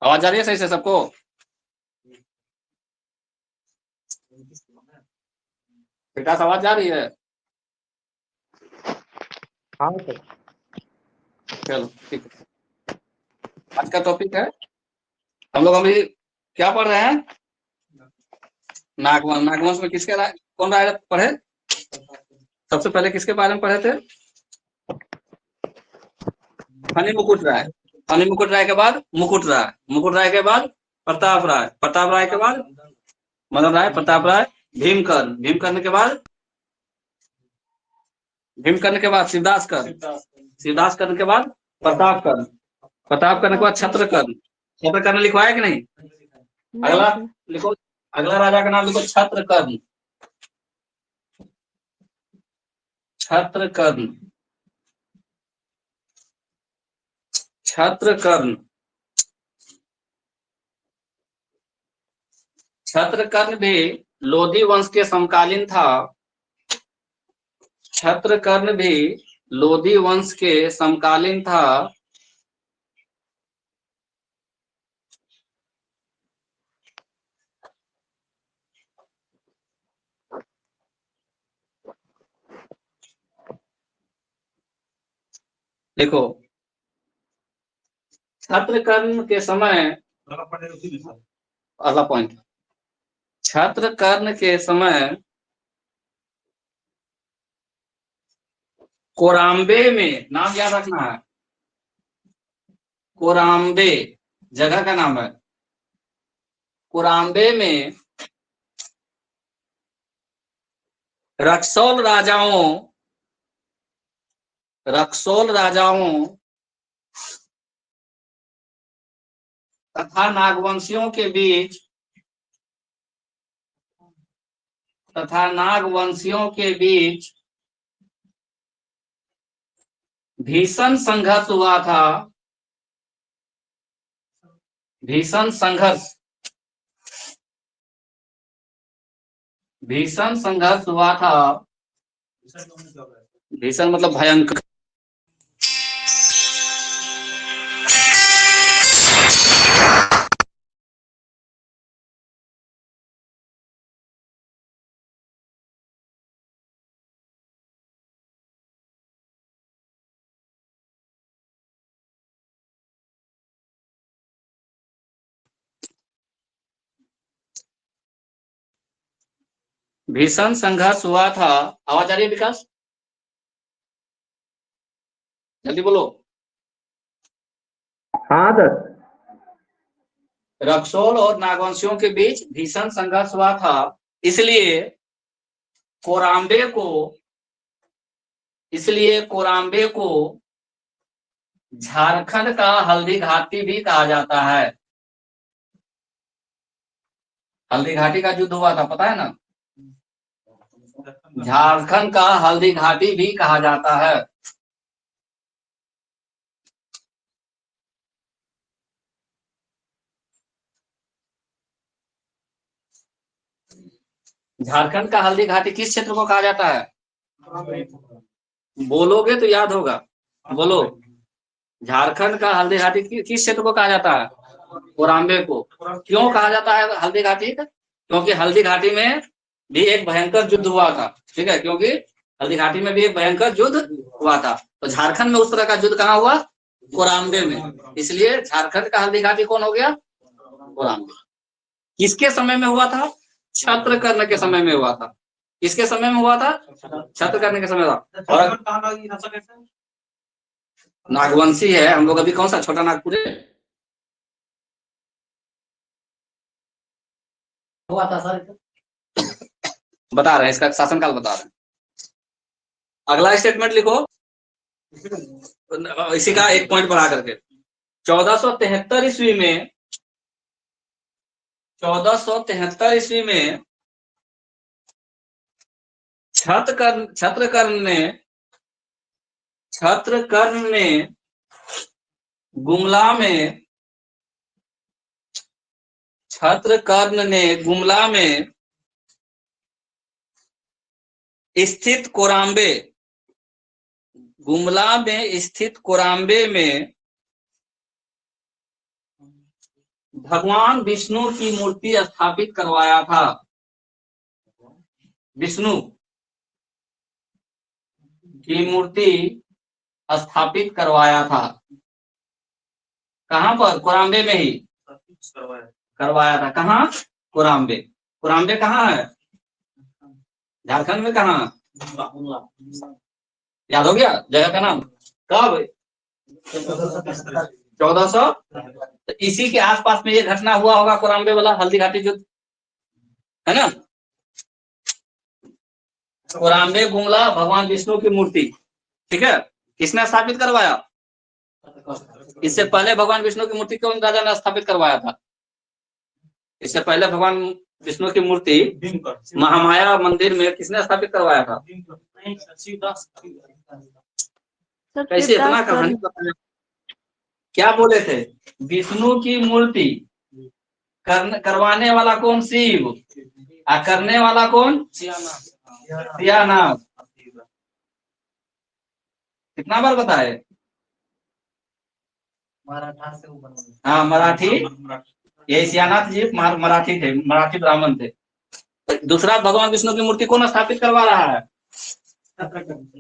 आवाज आ रही है सही से सबको? विकास आवाज आ रही है? हाँ सर। चलो ठीक है। आज का टॉपिक है, हम लोग अभी क्या पढ़ रहे हैं? नागवंश। नागवंश में किसके कौन राय पढ़े? सबसे पहले किसके बारे में पढ़े थे? फनी मुकुट राय। फनी मुकुट राय के बाद मुकुट राय, मुकुट राय के बाद प्रताप राय, प्रताप राय के बाद मदन राय, प्रताप राय, भीमकर्ण, भीमकर्ण के बाद शिवदास कर्ण, शिवदास कर्ण के बाद प्रताप कर्ण, प्रताप कर्ण के बाद छत्रकर्ण। छत्रकर्ण लिखवाया कि नहीं? अगला लिखो, अगला राजा का नाम लिखो छत्रकर्ण। छत्रकर्ण, छत्रकर्ण। छत्रकर्ण भी लोधी वंश के समकालीन था। छत्रकर्ण भी लोधी वंश के समकालीन था। देखो, छत्रकर्ण के समय, अगला पॉइंट, छत्रकर्ण के समय कोराम्बे में, नाम याद रखना है, कोराम्बे जगह का नाम है। कोराम्बे में रक्सौल राजाओं तथा नागवंशियों के बीच भीषण संघर्ष हुआ था। भीषण संघर्ष हुआ था। भीषण मतलब भयंकर। भीषण संघर्ष हुआ था। आवाज आ रही है विकास? जल्दी बोलो। हाँ सर। रक्सौल और नागवंशियों के बीच भीषण संघर्ष हुआ था। इसलिए कोराम्बे को झारखंड का हल्दी घाटी भी कहा जाता है। हल्दी घाटी का युद्ध हुआ था, पता है ना? झारखंड का हल्दी घाटी भी कहा जाता है। झारखंड का हल्दी घाटी किस क्षेत्र को कहा जाता है? बोलोगे तो याद होगा, बोलो। झारखंड का हल्दी घाटी किस क्षेत्र को कहा जाता है? कोराम्बे को। क्यों कहा जाता है हल्दी घाटी? क्योंकि हल्दी घाटी में भी एक भयंकर युद्ध हुआ था। ठीक है, क्योंकि हल्दी घाटी में भी एक भयंकर युद्ध हुआ था। तो झारखंड में उस तरह का युद्ध कहाँ हुआ? कोराम्बे में। इसलिए झारखंड का हल्दी घाटी कौन हो गया? कोराम्बे। किसके समय में हुआ था? छत्रकर्ण के समय में हुआ था। किसके समय में हुआ था? छत्रकर्ण के समय था। और नागवंशी है हम लोग। अभी कौन सा छोटा नागपुर हुआ था सर? बता रहे हैं, इसका शासनकाल बता रहे हैं। अगला स्टेटमेंट लिखो, इसी का एक पॉइंट बढ़ा करके। 1473 ईस्वी में 1473 ईस्वी में छत्रकर्ण ने गुमला में स्थित कोराम्बे में भगवान विष्णु की मूर्ति स्थापित करवाया था? विष्णु की मूर्ति स्थापित करवाया था कहाँ पर? कोराम्बे में ही करवाया था। कहाँ? कोराम्बे। कोराम्बे कहाँ है? झारखंड में। कहाँ? याद हो गया जगह का नाम? कब? 1400। तो इसी के आसपास में ये घटना हुआ होगा, कोराम्बे वाला हल्दी घाटी युद्ध, है ना? कोराम्बे गुमला भगवान विष्णु की मूर्ति, ठीक है, किसने स्थापित करवाया? इससे पहले भगवान विष्णु की मूर्ति कौन राजा ने स्थापित करवाया था? इससे पहले भगवान विष्णु की मूर्ति महामाया मंदिर में किसने स्थापित करवाया था? कैसे इतना कहानी बताया? क्या बोले थे? विष्णु की मूर्ति करवाने वाला कौन? शिव। और करने वाला कौन? सियानाथ। कितना बार बताए? हाँ, मराठी। ये सियानाथ जी मराठी थे, मराठी ब्राह्मण थे। दूसरा भगवान विष्णु की मूर्ति कौन स्थापित करवा रहा है?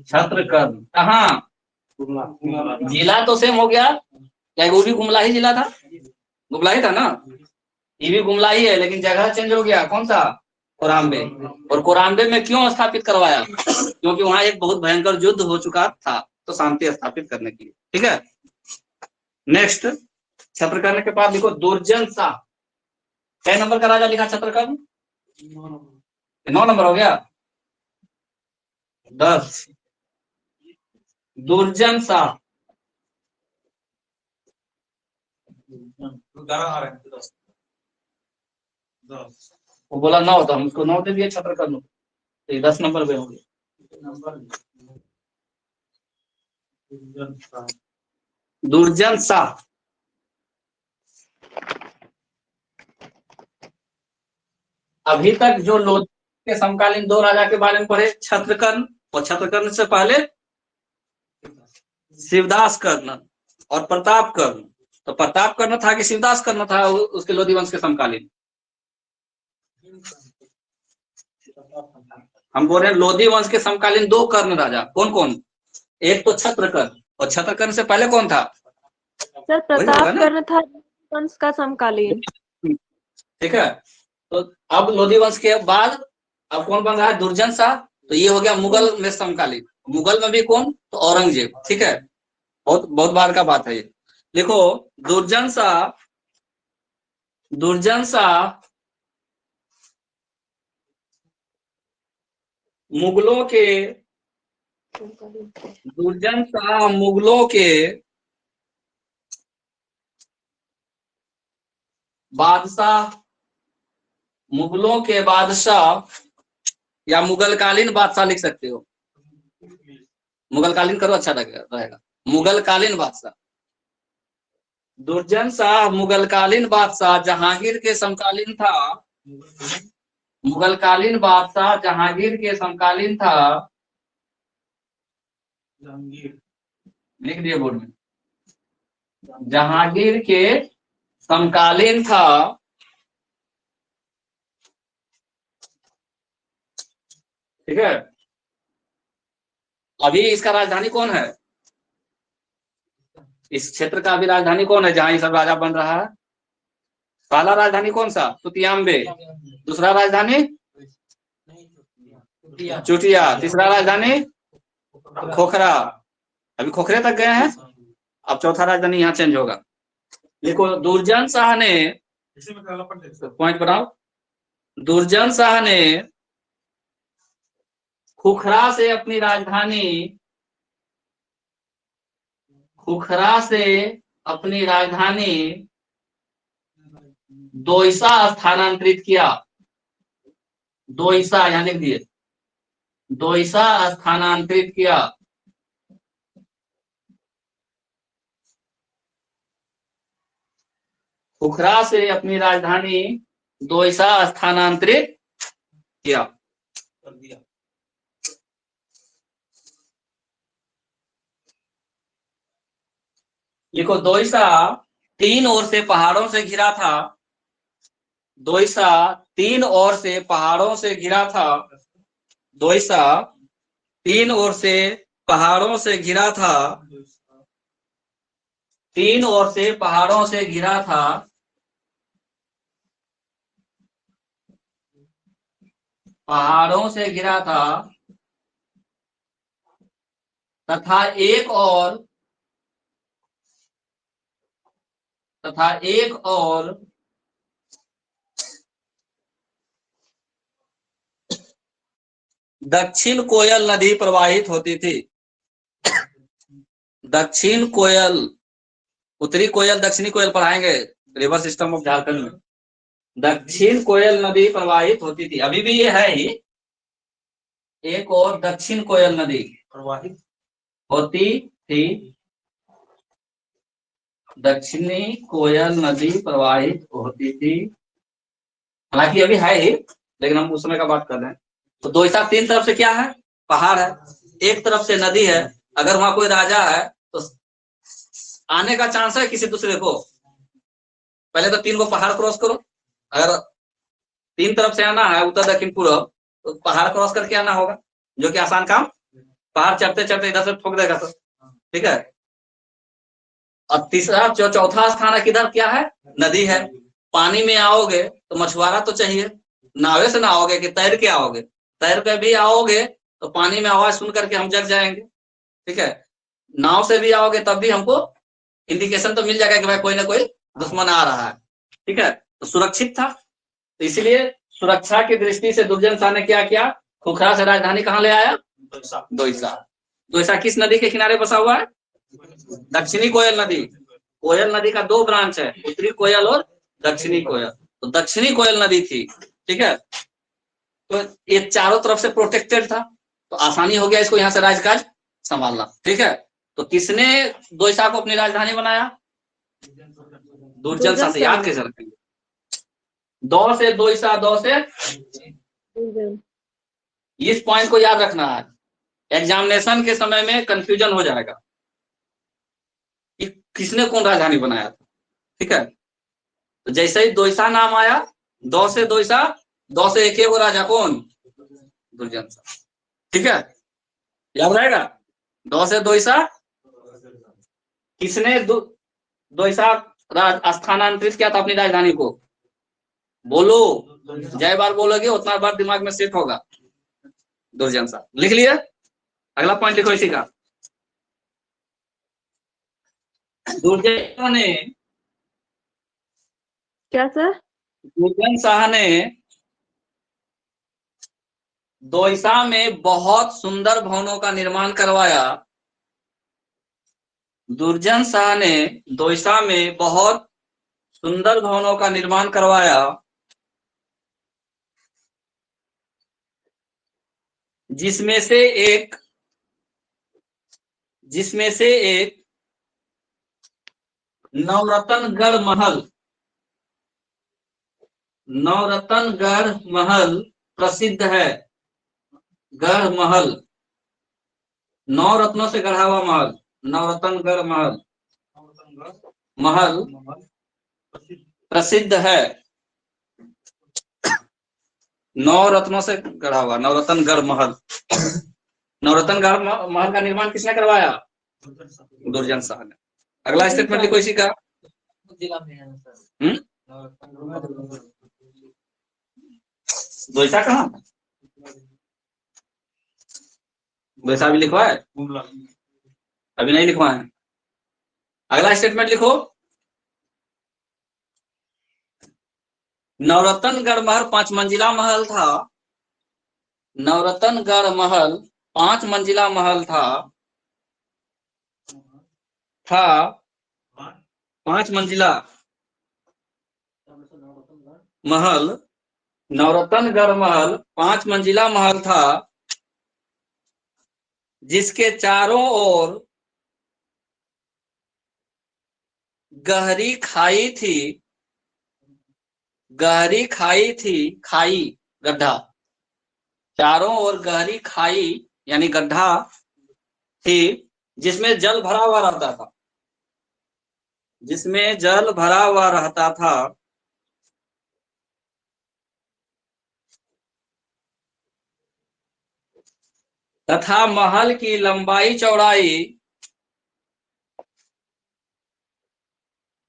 छत्रकर्ण। कहाँ? जिला तो सेम हो गया, क्या वो भी गुमला ही जिला था? गुमला ही था ना? ये भी गुमला ही है, लेकिन जगह चेंज हो गया। कौन सा? कोराम्बे। और कोराम्बे में क्यों स्थापित करवाया? क्योंकि वहां एक बहुत भयंकर युद्ध हो चुका था, तो शांति स्थापित करने के लिए। ठीक है, नेक्स्ट। छत्रकर्ण के पास लिखो दुर्जन शाह। क्या नंबर का राजा लिखा छत्रकर्ण? 9 नंबर हो गया। 10। दुर्जन शाह। वो बोला 9, तो हम उसको 9 दे दिए छत्रकर्ण, तो ये 10 नंबर पे हो गया। दुर्जन शाह। अभी तक जो लोधी के समकालीन 2 राजा के बारे में पढ़े, छत्रकर्ण, और छत्रकर्ण से पहले शिवदास कर्ण और प्रताप कर्ण। तो प्रताप कर्ण था कि शिवदास कर्ण था उसके लोधी वंश के समकालीन? हम बोल रहे हैं लोधी वंश के समकालीन 2 कर्ण राजा कौन कौन? एक तो छत्रकर्ण, और छत्रकर्ण से पहले कौन था? सर प्रताप कर्ण था वंश का समकालीन। ठीक है, तो अब लोधी वंश के बाद अब कौन बन रहा है? दुर्जन शाह। तो ये हो गया मुगल में समकालीन। मुगल में भी कौन? तो औरंगजेब। ठीक है, बहुत बहुत बार का बात है ये। देखो दुर्जन शाह, दुर्जन शाह मुगलों के, दुर्जन शाह मुगलों के बादशाह, मुगलों के बादशाह या मुगलकालीन बादशाह लिख सकते हो। मुगलकालीन करो, अच्छा रहेगा। मुगलकालीन बादशाह। दुर्जन शाह मुगलकालीन बादशाह जहांगीर के समकालीन था। मुगलकालीन बादशाह जहांगीर के समकालीन था। लिख दिए बोर्ड में, जहांगीर के समकालीन था। ठीक है, अभी इसका राजधानी कौन है? इस क्षेत्र का अभी राजधानी कौन है जहां ये सब राजा बन रहा है? पहला राजधानी कौन सा? सुतियांबे। दूसरा राजधानी चुटिया। तीसरा राजधानी खोखरा। अभी खोखरे तक गए हैं, अब चौथा राजधानी यहाँ चेंज होगा। देखो दुर्जन शाह ने, पॉइंट बनाओ, दुर्जन शाह ने खुखरा से अपनी राजधानी, खुखरा से अपनी राजधानी दोईसा स्थानांतरित किया। दोईसा यहाँ लिख दिए, दोईसा स्थानांतरित किया। खुखरा से अपनी राजधानी दोईसा स्थानांतरित किया। लिखो दोईसा तीन ओर से पहाड़ों से घिरा था। दोईसा तीन ओर से पहाड़ों से घिरा था। दोईसा तीन ओर से पहाड़ों से घिरा था। तीन ओर से पहाड़ों से घिरा था। पहाड़ों से घिरा था तथा एक और दक्षिण कोयल नदी प्रवाहित होती थी। दक्षिण कोयल, उत्तरी कोयल दक्षिणी कोयल पढ़ाएंगे रिवर सिस्टम ऑफ झारखंड में। दक्षिण कोयल नदी प्रवाहित होती थी, अभी भी ये है ही। एक और दक्षिण कोयल नदी प्रवाहित होती थी। दक्षिणी कोयल नदी प्रवाहित होती थी, हालांकि अभी है ही, लेकिन हम उस समय का बात कर रहे हैं। तो दोईसा तीन तरफ से क्या है? पहाड़ है, एक तरफ से नदी है। अगर वहां कोई राजा है तो आने का चांस है किसी दूसरे को। पहले तो तीन को पहाड़ क्रॉस करो, अगर तीन तरफ से आना है उत्तर दक्षिण पूर्व तो पहाड़ क्रॉस करके आना होगा, जो कि आसान काम। पहाड़ चढ़ते चढ़ते इधर से ठोक देगा तो ठीक है। और तीसरा जो चौथा स्थान है किधर क्या है? नदी है। पानी में आओगे तो मछुआरा तो चाहिए, नावे से ना आओगे कि तैर के आओगे? तैर के भी आओगे तो पानी में आवाज सुन करके हम जग जाएंगे, ठीक है। नाव से भी आओगे तब भी हमको इंडिकेशन तो मिल जाएगा कि भाई कोई ना कोई दुश्मन आ रहा है, ठीक है। तो सुरक्षित था, तो इसलिए सुरक्षा की दृष्टि से दुर्जन शाह ने क्या किया? खुखरा से राजधानी कहाँ ले आया? दोईसा। दोईसा किस नदी के किनारे बसा हुआ है? दक्षिणी कोयल नदी। कोयल नदी का दो ब्रांच है, उत्तरी कोयल और दक्षिणी कोयल। तो दक्षिणी कोयल नदी थी, ठीक है। तो ये चारों तरफ से प्रोटेक्टेड था, तो आसानी हो गया इसको यहाँ से राजकाज संभालना, ठीक है। तो किसने दोईसा को अपनी राजधानी बनाया? दुर्जन शाह से। याद कैसे रखेंगे? दो से दोईसा, दो से दुर्जन। इस पॉइंट को याद रखना है, एग्जामिनेशन के समय में कंफ्यूजन हो जाएगा कि किसने कौन राजधानी बनाया था, ठीक है। तो जैसे ही दोईसा नाम आया, दो से दोईसा, दो से एक वो राजा कौन? दुर्जन शाह, ठीक है। याद रहेगा? दो से दोईसा। किसने दोईसा स्थानांतरित किया था अपनी राजधानी को? बोलो, जय बार बोलोगे उतना बार दिमाग में सेट होगा। दुर्जन शाह। लिख लिए? अगला पॉइंट लिखो इसी का। दुर्जन ने, क्या सर? दुर्जन शाह ने दोईसा में बहुत सुंदर भवनों का निर्माण करवाया। दुर्जन शाह ने दोईसा में बहुत सुंदर भवनों का निर्माण करवाया, जिसमें से एक नवरत्नगढ़ महल, नवरत्नगढ़ महल प्रसिद्ध है। गढ़ महल, नौ रत्नों से गढ़ा हुआ महल, नवरत्नगढ़ महल, महल प्रसिद्ध है। नौ रत्नों से गढ़ा हुआ नवरत्नगढ़ महल। नवरत्नगढ़ महल का निर्माण किसने करवाया? दुर्जन शाह ने। अगला स्टेटमेंट लिखो इसी का। दोईसा कहाँ? दोईसा भी लिखवा है? अभी नहीं लिखवा है। अगला स्टेटमेंट लिखो। नवरत्नगढ़ महल 5 मंजिला महल था। नवरत्नगढ़ महल 5 मंजिला महल था 5 मंजिला महल, नवरत्नगढ़ महल 5 मंजिला महल था, जिसके चारों ओर गहरी खाई थी। गहरी खाई थी, खाई गड्ढा, चारों ओर गहरी खाई यानी गड्ढा थी, जिसमें जल भरा हुआ रहता था। जिसमें जल भरा हुआ रहता था, तथा महल की लंबाई चौड़ाई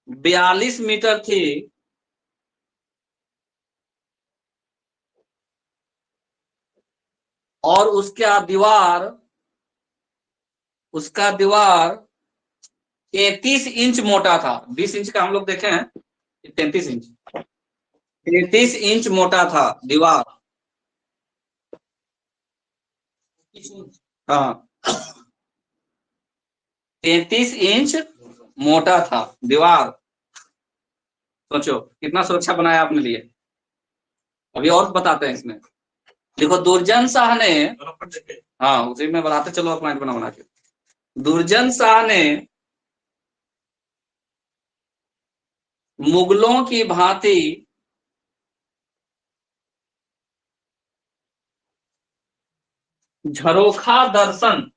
42 मीटर थी, और उसका दीवार 33 इंच मोटा था। 20 इंच का हम लोग देखे हैं, 33 इंच, 33 इंच मोटा था दीवार। हाँ, 33 इंच मोटा था दीवार। सोचो कितना सुरक्षा बनाया आपने लिए। अभी और बताते हैं इसमें। देखो, दुर्जन शाह ने, हाँ उसी में बताते चलो पॉइंट बना बना के। दुर्जन शाह ने मुगलों की भांति झरोखा दर्शन,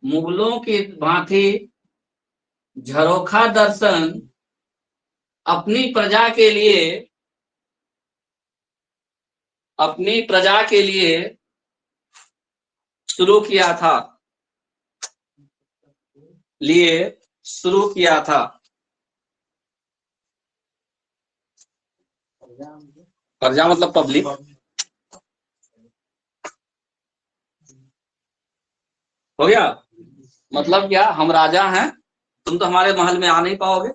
मुगलों की भांति झरोखा दर्शन अपनी प्रजा के लिए शुरू किया था, प्रजा मतलब पब्लिक। हो गया? मतलब क्या, हम राजा हैं, तुम तो हमारे महल में आ नहीं पाओगे।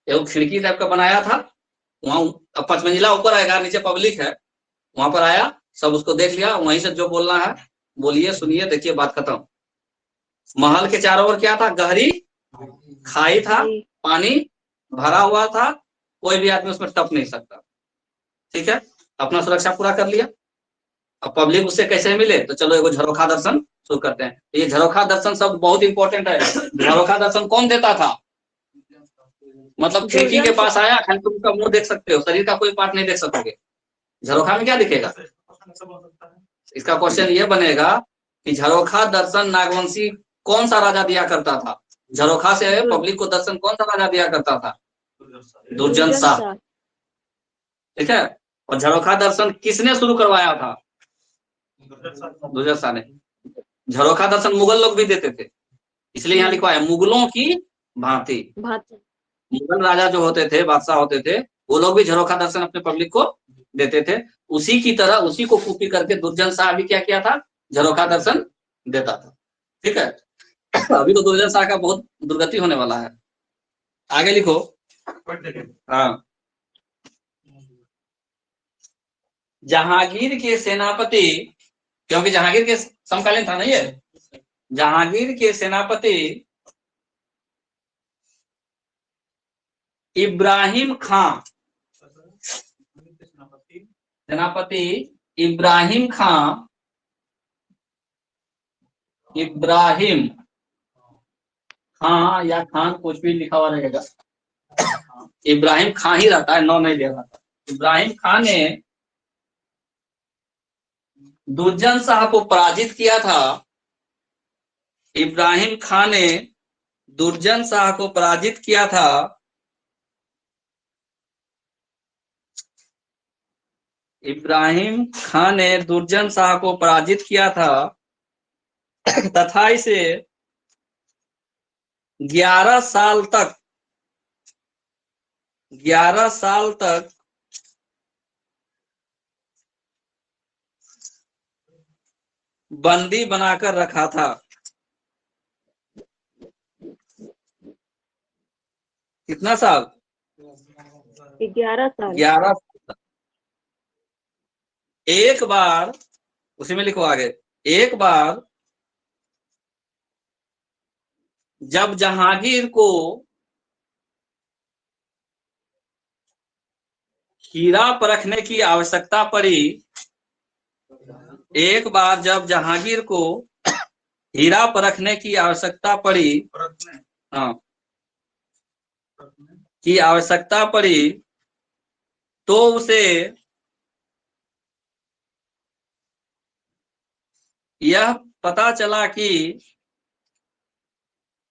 एक खिड़की टाइप का बनाया था, वहां 5 मंजिला ऊपर आएगा, नीचे पब्लिक है, वहां पर आया, सब उसको देख लिया, वहीं से जो बोलना है बोलिए, सुनिए, देखिए, बात खत्म। महल के चारों ओर क्या था? गहरी खाई था, पानी भरा हुआ था, कोई भी आदमी उसमें टप नहीं सकता। ठीक है, अपना सुरक्षा पूरा कर लिया। अब पब्लिक उससे कैसे मिले, तो चलो एगो झरोखा दर्शन शुरू करते हैं। ये झरोखा दर्शन सब बहुत इंपॉर्टेंट है। झरोखा दर्शन कौन देता था? मतलब खिड़की के पास आया, खाली तुम उसका मुंह देख सकते हो, शरीर का कोई पार्ट नहीं देख सकोगे। झरोखा में क्या दिखेगा? इसका क्वेश्चन ये बनेगा कि झरोखा दर्शन नागवंशी कौन सा राजा दिया करता था? झरोखा से पब्लिक को दर्शन कौन सा राजा दिया करता था? दुर्जन शाह। ठीक है, और झरोखा दर्शन किसने शुरू करवाया था? दुर्जन शाह ने। झरोखा दर्शन मुगल लोग भी देते थे, इसलिए यहाँ लिखवा है मुगलों की भांति। मुगल राजा जो होते थे, बादशाह होते थे, वो लोग भी झरोखा दर्शन अपने पब्लिक को देते थे। उसी की तरह, उसी को कॉपी करके दुर्जन शाह भी क्या किया था? झरोखा दर्शन देता था। ठीक है, अभी तो दुर्जन शाह का बहुत दुर्गति होने वाला है। आगे लिखो। हाँ, जहांगीर के सेनापति, क्योंकि जहांगीर के समकालीन था ना ये, जहांगीर के सेनापति इब्राहिम खां, सेनापति इब्राहिम खां, इब्राहिम खां या खान कुछ भी लिखा हुआ रहेगा, इब्राहिम खां ही रहता है, नौ नहीं दे रहा था। इब्राहिम खां ने दुर्जन शाह को पराजित किया था। इब्राहिम खां ने दुर्जन शाह को पराजित किया था। इब्राहिम खां ने दुर्जन शाह को पराजित किया था तथा इसे 11 साल तक बंदी बनाकर रखा था। कितना साल? 11 साल। 11 साल। एक बार, उसी में लिखो आगे, एक बार जब जहांगीर को हीरा परखने की आवश्यकता पड़ी, एक बार जब जहांगीर को हीरा परखने की आवश्यकता पड़ी, हाँ, की आवश्यकता पड़ी, तो उसे यह पता चला कि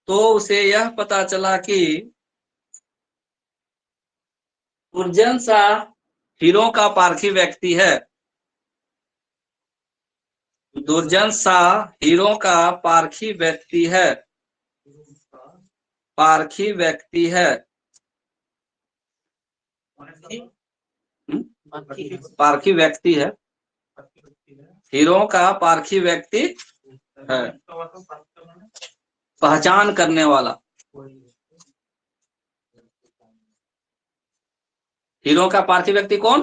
तो उसे यह पता चला कि दुर्जन शाह हीरो का पारखी व्यक्ति है। दुर्जन शाह हीरो का पारखी व्यक्ति है। पारखी व्यक्ति है। पारखी व्यक्ति है। हीरो का पारखी व्यक्ति है। पहचान करने वाला। हीरो का पारखी व्यक्ति कौन?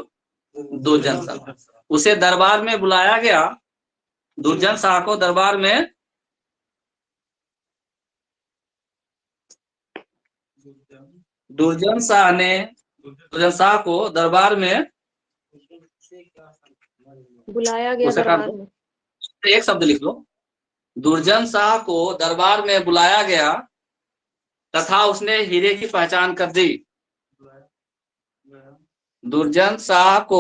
दुर्जन शाह। उसे दरबार में बुलाया गया। दुर्जन शाह को दरबार में दुर्जन शाह को दरबार में बुलाया गया उसे दरबार में। एक शब्द लिख लो। दुर्जन शाह को दरबार में बुलाया गया तथा उसने हीरे की पहचान कर दी। दुर्जन शाह को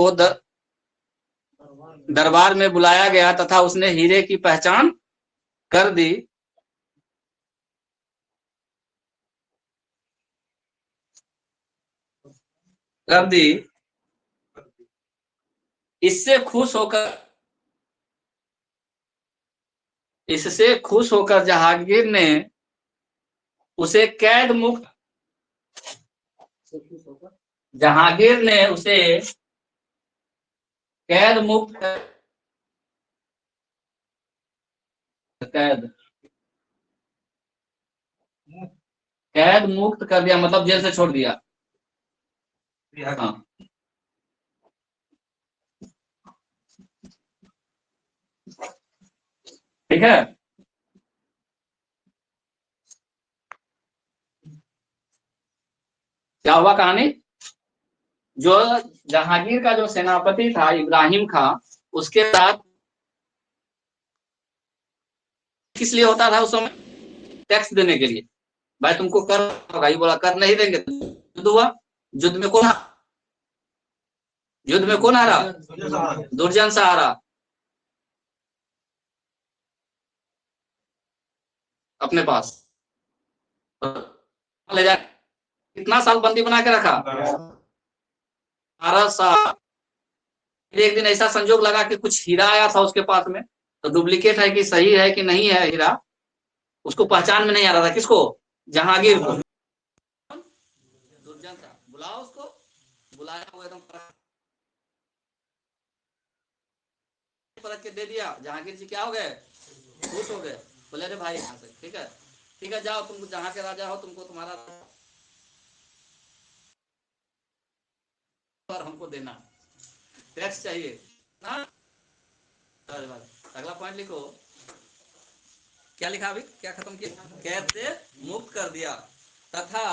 दरबार में बुलाया गया तथा उसने हीरे की पहचान कर दी। इससे खुश होकर जहांगीर ने उसे कैद मुक्त कैद मुक्त कर दिया, मतलब जेल से छोड़ दिया। हाँ। ठीक है। क्या हुआ कहानी? जो जहांगीर का जो सेनापति था इब्राहिम खां, उसके साथ किस लिए होता था उस समय? टैक्स देने के लिए। भाई तुमको कर होगा, ये बोला कर नहीं देंगे। युद्ध हुआ। युद्ध में कौन हारा? दुर्जन शाह हारा। अपने पास ले जा। कितना साल बंदी बना के रखा? 12 साल। एक दिन ऐसा संजोग लगा कि कुछ हीरा आया था उसके पास में, तो डुप्लीकेट है कि सही है कि नहीं है हीरा, उसको पहचान में नहीं आ रहा था। किसको? जहांगीर को। दुर्जन शाह बुलाओ उसको। बुलाया, वो एकदम परख के दे दिया। जहांगीर जी क्या हो गए? खुश हो गए। बोले अरे भाई यहाँ से ठीक है जाओ, तुम जहाँ के राजा हो, तुमको तुम्हारा पर हमको देना, टैक्स चाहिए ना। अगला पॉइंट लिखो। क्या लिखा अभी? क्या खत्म किया? कैद से मुक्त कर दिया तथा,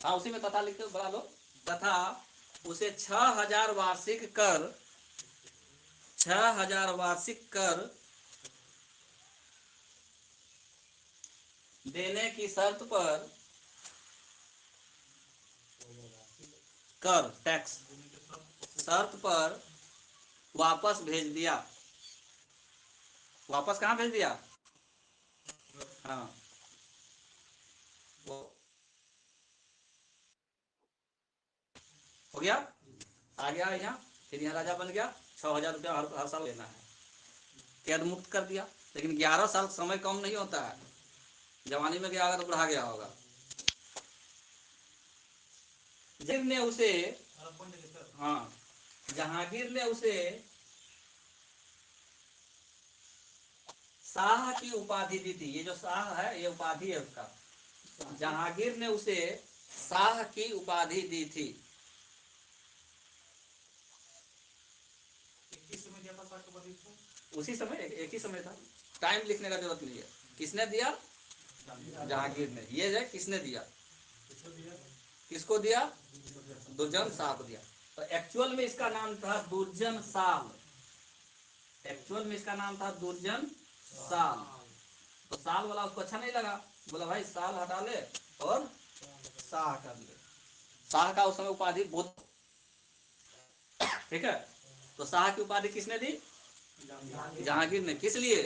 हाँ उसी में तथा लिख के बढ़ा लो। तथा उसे 6,000 वार्षिक कर देने की शर्त पर, कर टैक्स शर्त पर वापस भेज दिया। वापस कहाँ भेज दिया? हाँ वो हो गया। आ गया यहाँ, फिर यहाँ राजा बन गया। 6,000 रुपया हर साल लेना है। कैद मुक्त कर दिया। लेकिन 11 साल समय कम नहीं होता है। जवानी में गया होगा तो बढ़ा गया होगा। जहांगीर ने उसे, हाँ जहांगीर ने उसे शाह की उपाधि दी थी। ये जो शाह है, ये उपाधि है उसका। जहांगीर ने उसे शाह की उपाधि दी थी। उसी समय, एक ही समय था। टाइम लिखने का जरूरत नहीं है। किसने दिया? जहांगीर ने। ये है किसने दिया? किसको दिया? दुर्जन शाह को दिया। तो एक्चुअल में इसका नाम था दुर्जन साल। एक्चुअल में इसका नाम था दुर्जन साल। तो साल वाला उसको अच्छा नहीं लगा, बोला भाई साल हटा ले और शाह कर ले। शाह का उस समय उपाधि बहुत, ठीक है। तो शाह की उपाधि किसने दी? जहांगीर ने। किस लिए?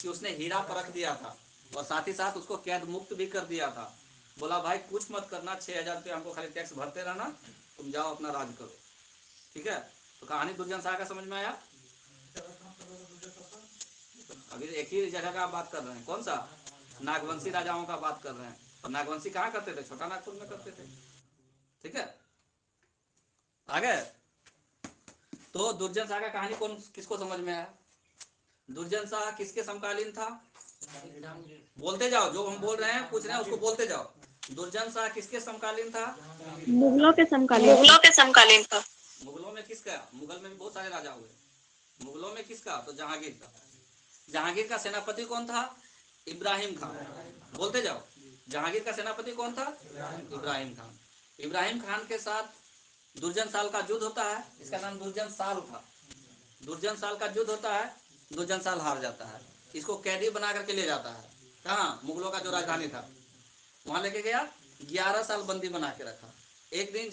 कि उसने हीरा परख दिया था। और साथ ही साथ उसको कैद मुक्त भी कर दिया था। बोला भाई कुछ मत करना, 6,000 रुपये हमको खाली टैक्स भरते रहना, तुम जाओ अपना राज करो। ठीक है, तो कहानी दुर्जन शाह का समझ में आया। अभी एक ही जगह का आप बात कर रहे हैं, कौन सा, नागवंशी राजाओं का बात कर रहे हैं। और नागवंशी कहाँ करते थे, छोटा नागपुर में करते थे। ठीक है, आगे तो दुर्जन शाह का कहानी कौन किसको समझ में आया। दुर्जन शाह किसके समकालीन था, बोलते जाओ, जो हम बोल रहे हैं पूछ रहे हैं उसको बोलते जाओ। दुर्जन शाह किसके समकालीन था, मुगलों के समकालीन मुगलों के समकालीन था। मुगलों में किसका, मुगल में भी बहुत सारे राजा हुए, मुगलों में किसका, तो जहांगीर का। जहांगीर का सेनापति कौन था, इब्राहिम खान। बोलते जाओ, जहांगीर का सेनापति कौन था, इब्राहिम खान। इब्राहिम खान के साथ दुर्जन साल का युद्ध होता है, इसका नाम दुर्जन साल था। दुर्जन साल का युद्ध होता है, दुर्जन साल हार जाता है। इसको कैदी बना करके ले जाता है, कहाँ, मुगलों का जो राजधानी था वहां लेके गया, 11 साल बंदी बना के रखा। एक दिन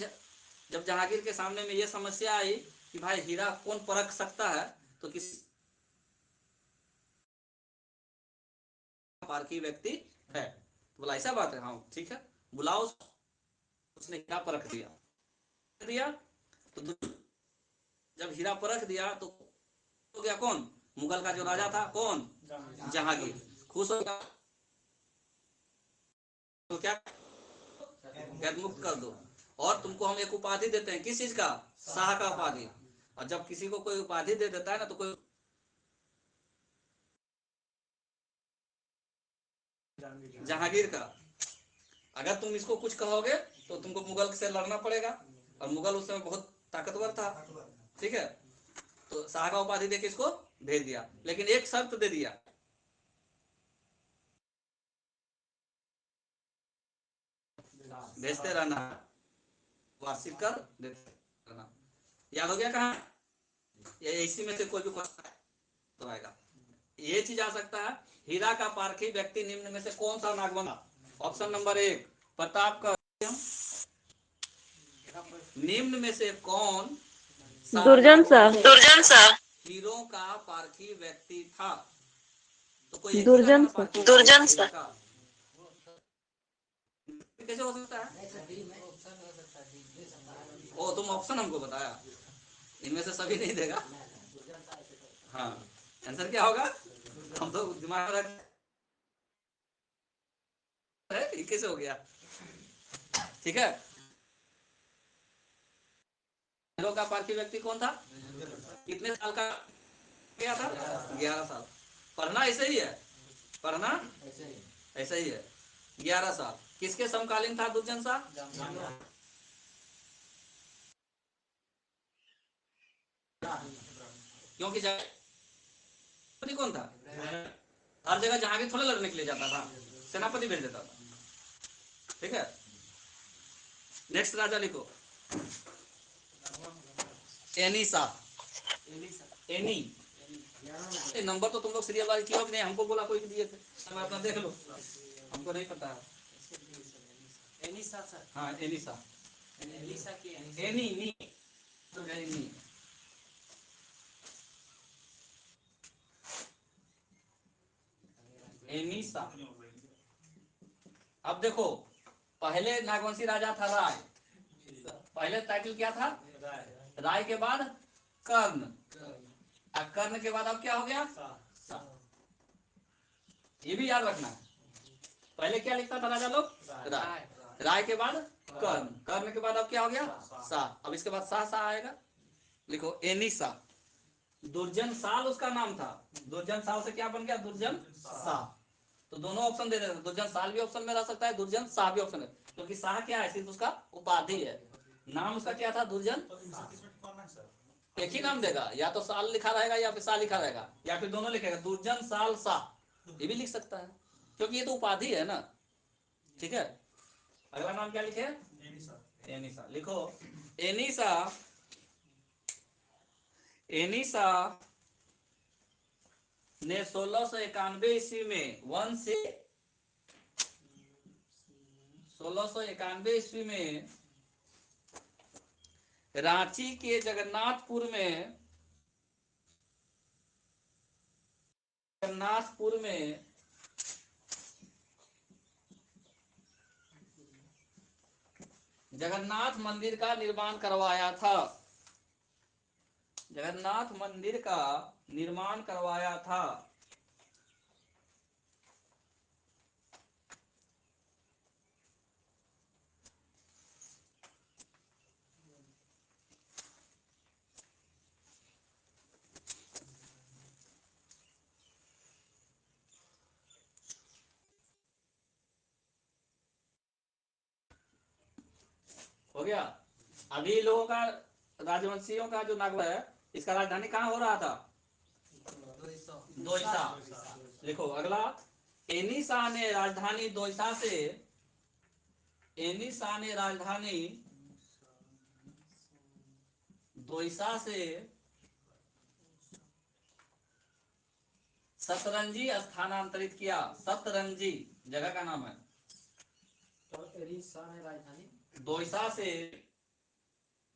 जब जहांगीर के सामने में ये समस्या आई कि भाई हीरा कौन परख सकता है, तो किसी पारखी व्यक्ति है, तो बोला ऐसा बात है, हाँ ठीक है बुलाओ। उसने हीरा परख दिया तो जब हीरा परख दिया तो हो गया कौन, मुगल का जो राजा था कौन, जहांगीर। खुश हो गया, तो क्या, कैद मुक्त कर दो, और तुमको हम एक उपाधि देते हैं, किस चीज का, शाह का उपाधि। और जब किसी को कोई उपाधि दे देता है ना, तो कोई जहांगीर का, अगर तुम इसको कुछ कहोगे तो तुमको मुगल से लड़ना पड़ेगा, और मुगल उस समय बहुत ताकतवर था। ठीक है, तो शाह का उपाधि देके इसको भेज दिया, लेकिन एक शर्त दे दिया, भेजते रहना, वार्षिक कर देते रहना। याद हो गया कहाँ, ये इसी में से कोई भी क्वेश्चन आएगा। ये चीज आ सकता है, हीरा का पारखी व्यक्ति निम्न में से कौन सा नागवन। ऑप्शन नंबर 1 प्रताप का, निम्न में से कौन दुर्जन सा हीरो का पारखी व्यक्ति था। तो कोई एक ही लगा दुर्जन ना सा पारखी, दुर्जन सा कैसे हो सकता है। ओ तुम ऑप्शन हमको बताया, इनमें से सभी नहीं देगा। हाँ, आंसर क्या होगा, हम तो दिमाग में रख है, कैसे हो गया। ठीक है, हीरो का पारखी व्यक्ति कौन था, कितने साल का गया था, 11 साल। पढ़ना ऐसे ही है, पढ़ना ऐसे ही है, 11 साल। किसके समकालीन था दुर्जन शाह, क्योंकि सेनापति कौन था, हर जगह जहांगीर थोड़े लड़ने के लिए जाता था, सेनापति भेज देता था। ठीक है, नेक्स्ट राजा लिखो, एनी शाह। एनी, नंबर तो तुम लोग सीरियल वाइज किया नहीं, हमको बोला कोई दिए थे, हम अपना देख लो, हमको नहीं पता है। एनीसा सर, हाँ एनीसा, एनीसा की एनी नी, एनी। एनीसा। अब देखो, पहले नागवंशी राजा था राय, पहले टाइटल क्या था, राय के बाद कर्ण, और कर्ण के बाद अब क्या हो गया, सा। ये भी याद रखना है, पहले क्या लिखता था राजा लोग, राय, राय के बाद कर्ण, कर्ण के बाद अब क्या हो गया, सा। अब इसके बाद सा सा आएगा, लिखो एनीसा। दुर्जन साल उसका नाम था, दुर्जन साल से क्या बन गया, दुर्जन शाह। तो दोनों ऑप्शन दे रहे हैं, दुर्जन साल भी ऑप्शन में रह सकता है, दुर्जन शाह भी ऑप्शन है, क्योंकि शाह क्या है, सिर्फ उसका उपाधि है, नाम उसका क्या था, दुर्जन। एक ही नाम देगा, या तो साल लिखा रहेगा या फिर शाह लिखा रहेगा, या फिर दोनों लिखेगा, दुर्जन साल शाह, ये भी लिख सकता है, क्योंकि ये तो उपाधि है ना। ठीक है, अगला नाम क्या लिखे, एनीसा। लिखो, एनीसा, एनीसा ने 1691 ईस्वी में, 1691 ईस्वी में रांची के जगन्नाथपुर में जगन्नाथ मंदिर का निर्माण करवाया था? जगन्नाथ मंदिर का निर्माण करवाया था? हो गया। अभी लोगों का, राजवंशियों का जो नागवा है, इसका राजधानी कहाँ हो रहा था? दोईसा। लिखो अगला। एनी शाह ने राजधानी दोईसा से, एनी शाह ने राजधानी दोईसा से सतरंजी स्थानांतरित किया। सतरंजी जगह का नाम है। राजधानी दोईसा से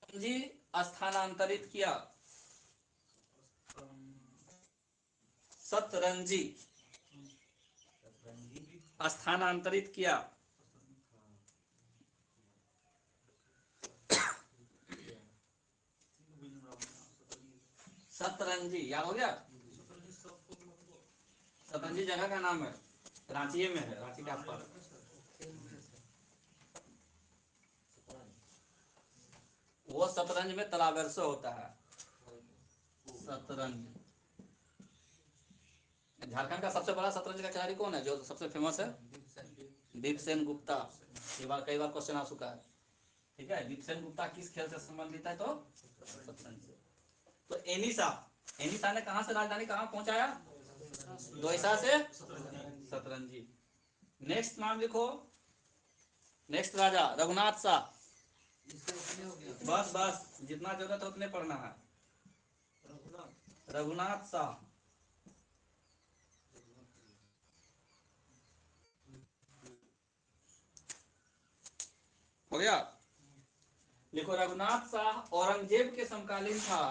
सतरंजी स्थानांतरित किया। सतरंजी स्थानांतरित किया। सतरंजी याद हो गया? सतरंजी जगह का नाम है, रांची में है, रांची के आसपास। वो शतरंज में तलावर्ष होता है। शतरंज। झारखंड का सबसे बड़ा शतरंज का खिलाड़ी कौन है, जो सबसे फेमस है? दीपसेन गुप्ता। ये बार कई बार क्वेश्चन आ चुका है। ठीक है, दीपसेन गुप्ता किस खेल से संबंधित है? तो शतरंज से। तो एनी शाह ने कहां से राजधानी कहां पहुंचाया? दोईसा से सतरंजी। नेक्स्ट नाम लिखो। नेक्स्ट राजा रघुनाथ शाह। बस बस, जितना जरूरत है उतने पढ़ना है। रघुनाथ शाह। हो गया? लिखो रघुनाथ शाह औरंगजेब के समकालीन था।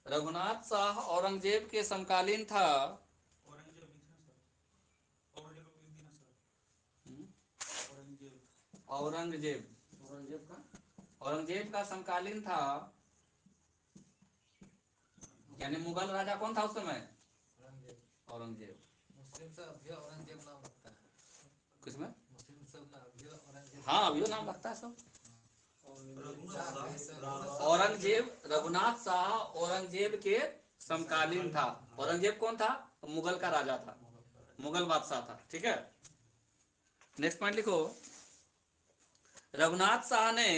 रघुनाथ शाह औरंगजेब के समकालीन था। औरंगजेब औरंगजेब का समकालीन था। यानी मुगल राजा कौन था उस समय? औरंगजेब। मुस्लिम से अभी औरंगजेब नाम लगता है। किसमें? मुस्लिम सब औरंगजेब। हाँ, अभी नाम लगता है सब। औरंगजेब, रघुनाथ शाह औरंगजेब के समकालीन था। औरंगजेब कौन था? मुगल का राजा था, मुगल बादशाह था। ठीक है, नेक्स्ट पॉइंट लिखो। रघुनाथ शाह ने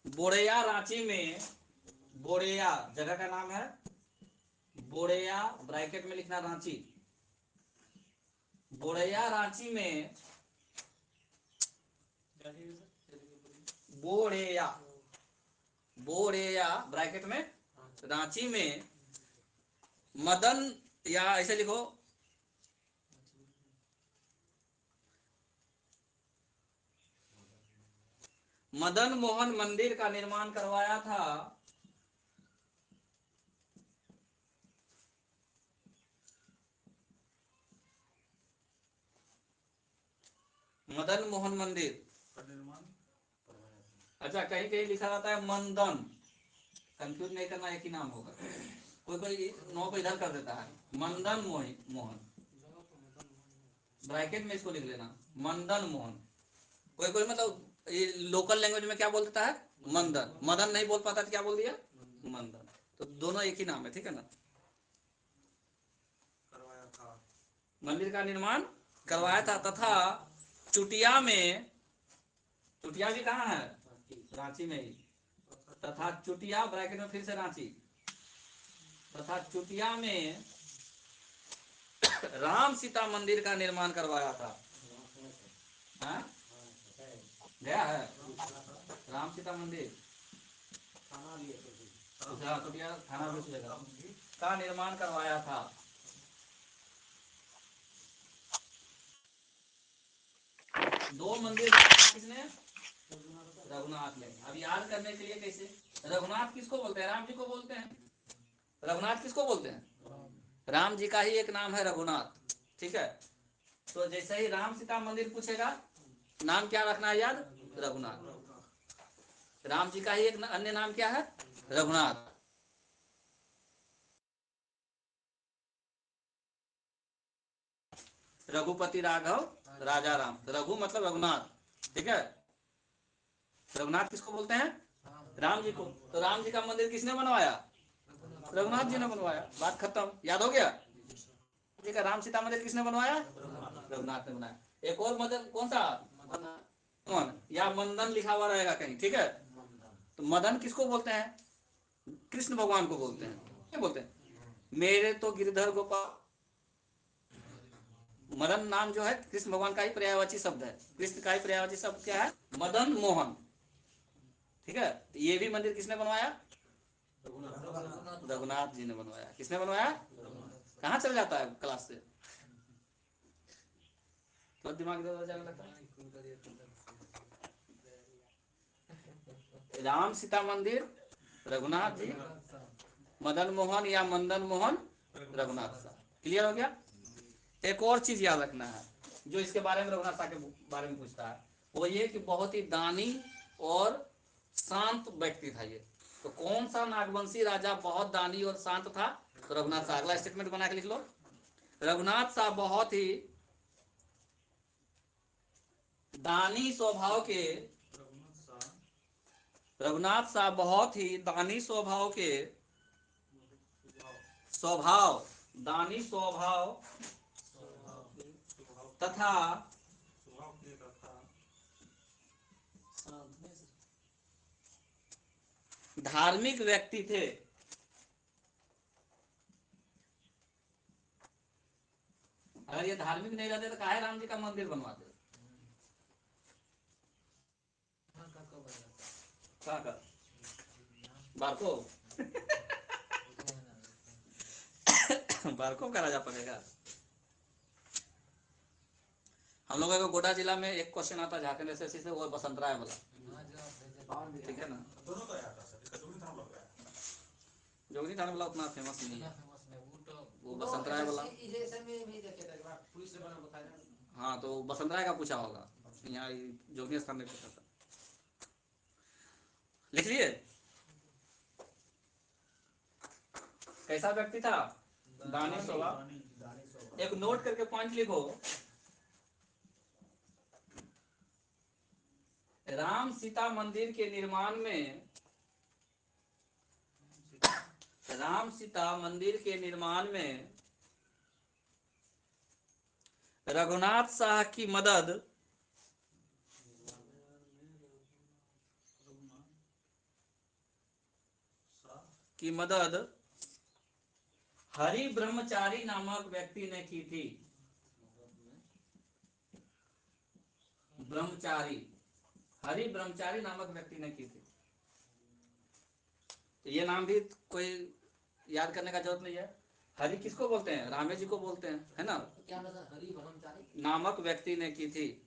बोरेया रांची में, बोरेया जगह का नाम है, बोरेया ब्रैकेट में लिखना रांची। बोरेया रांची में, बोरेया, बोरेया ब्रैकेट में रांची में मदन, या ऐसे लिखो मदन मोहन मंदिर का निर्माण करवाया था। मदन मोहन मंदिर का निर्माण। अच्छा, कहीं कहीं लिखा जाता है मंदन, कंफ्यूज नहीं करना, एक ही नाम होगा। कोई कोई नो को इधर कर देता है, मंदन मोहन ब्रैकेट में इसको लिख लेना, मंदन मोहन। कोई कोई मतलब ये लोकल लैंग्वेज में क्या बोल देता है? मंदन। मदन नहीं बोल पाता तो क्या बोल दिया? मंदन। तो दोनों एक ही नाम है, ठीक है ना? करवाया था, मंदिर का निर्माण करवाया था। तथा चुटिया में, चुटिया भी कहाँ है? रांची में ही। तथा चुटिया ब्रैकेट में फिर से रांची, तथा चुटिया में राम सीता मंदिर का निर्माण करवाया था। हाँ? गया है राम सीता मंदिर, चुटिया थाना का निर्माण करवाया था। दो मंदिर किसने? रघुनाथ ने। अब याद करने के लिए कैसे? रघुनाथ किसको बोलते हैं? राम जी को बोलते हैं। रघुनाथ किसको बोलते हैं? राम जी का ही एक नाम है रघुनाथ, ठीक है। तो जैसे ही राम सीता मंदिर पूछेगा, नाम क्या रखना है याद, रघुनाथ। राम जी का ही एक अन्य नाम क्या है, रघुनाथ। रघुपति राघव राजा राम, रघु मतलब रघुनाथ, ठीक है। रघुनाथ किसको बोलते हैं, राम जी को। तो राम जी का मंदिर किसने बनवाया, रघुनाथ जी ने बनवाया, बात खत्म, याद हो गया। ठीक है, राम सीता मंदिर किसने बनवाया, रघुनाथ ने बनाया। एक और मदन, कौन सा, मदन या मंदन लिखा हुआ रहेगा कहीं, ठीक है। तो मदन किसको बोलते हैं, कृष्ण भगवान को बोलते हैं, क्या बोलते हैं, मेरे तो गिरधर गोपाल। मदन नाम जो है कृष्ण भगवान का ही पर्यायवाची शब्द है, कृष्ण का ही पर्यायवाची शब्द क्या है, मदन मोहन, ठीक है। तो ये भी मंदिर किसने बनवाया, रघुनाथ जी ने बनवाया। किसने बनवाया, कहाँ चल जाता है क्लास से, तो दिमाग इधर उधर जाने लगता है। राम सीता मंदिर, रघुनाथ जी, मदन मोहन या मंदन मोहन, रघुनाथ सा। क्लियर हो गया। एक और चीज याद रखना है, जो इसके बारे में रघुनाथ सा के बारे में पूछता है, वो ये कि बहुत ही दानी और शांत व्यक्ति था ये। तो कौन सा नागवंशी राजा बहुत दानी और शांत था, तो रघुनाथ सा। अगला स्टेटमेंट बना के लिख लो, रघुनाथ सा बहुत ही दानी स्वभाव के, रघुनाथ सा बहुत ही दानी स्वभाव के, स्वभाव, दानी स्वभाव तथा धार्मिक व्यक्ति थे। अगर ये धार्मिक नहीं रहते तो काहे राम जी का मंदिर बनवाते, कहाँ का बारको बारको का राजा पड़ेगा। हम लोगों को गोड्डा जिला में एक क्वेश्चन आता है झारखंड एसएससी से, वो बसंत राय वाला, ठीक है ना। जोगनी थाने वाला उतना फेमस नहीं है, वो बसंत राय वाला। हाँ, तो बसंत राय का पूछा होगा, यहाँ जोगनी स्थान में पूछा था। लिख लिए, कैसा व्यक्ति था, दानी स्वभाव। एक नोट करके पॉइंट लिखो, राम सीता मंदिर के निर्माण में, राम सीता मंदिर के निर्माण में रघुनाथ शाह की मदद, की मदद हरि ब्रह्मचारी नामक व्यक्ति ने की थी। ब्रह्मचारी, हरि ब्रह्मचारी नामक व्यक्ति ने की थी। तो ये नाम भी कोई याद करने का जरूरत नहीं है। हरि किसको बोलते हैं, रामे जी को बोलते हैं, है ना। क्या मतलब हरि ब्रह्मचारी नामक व्यक्ति ने की थी।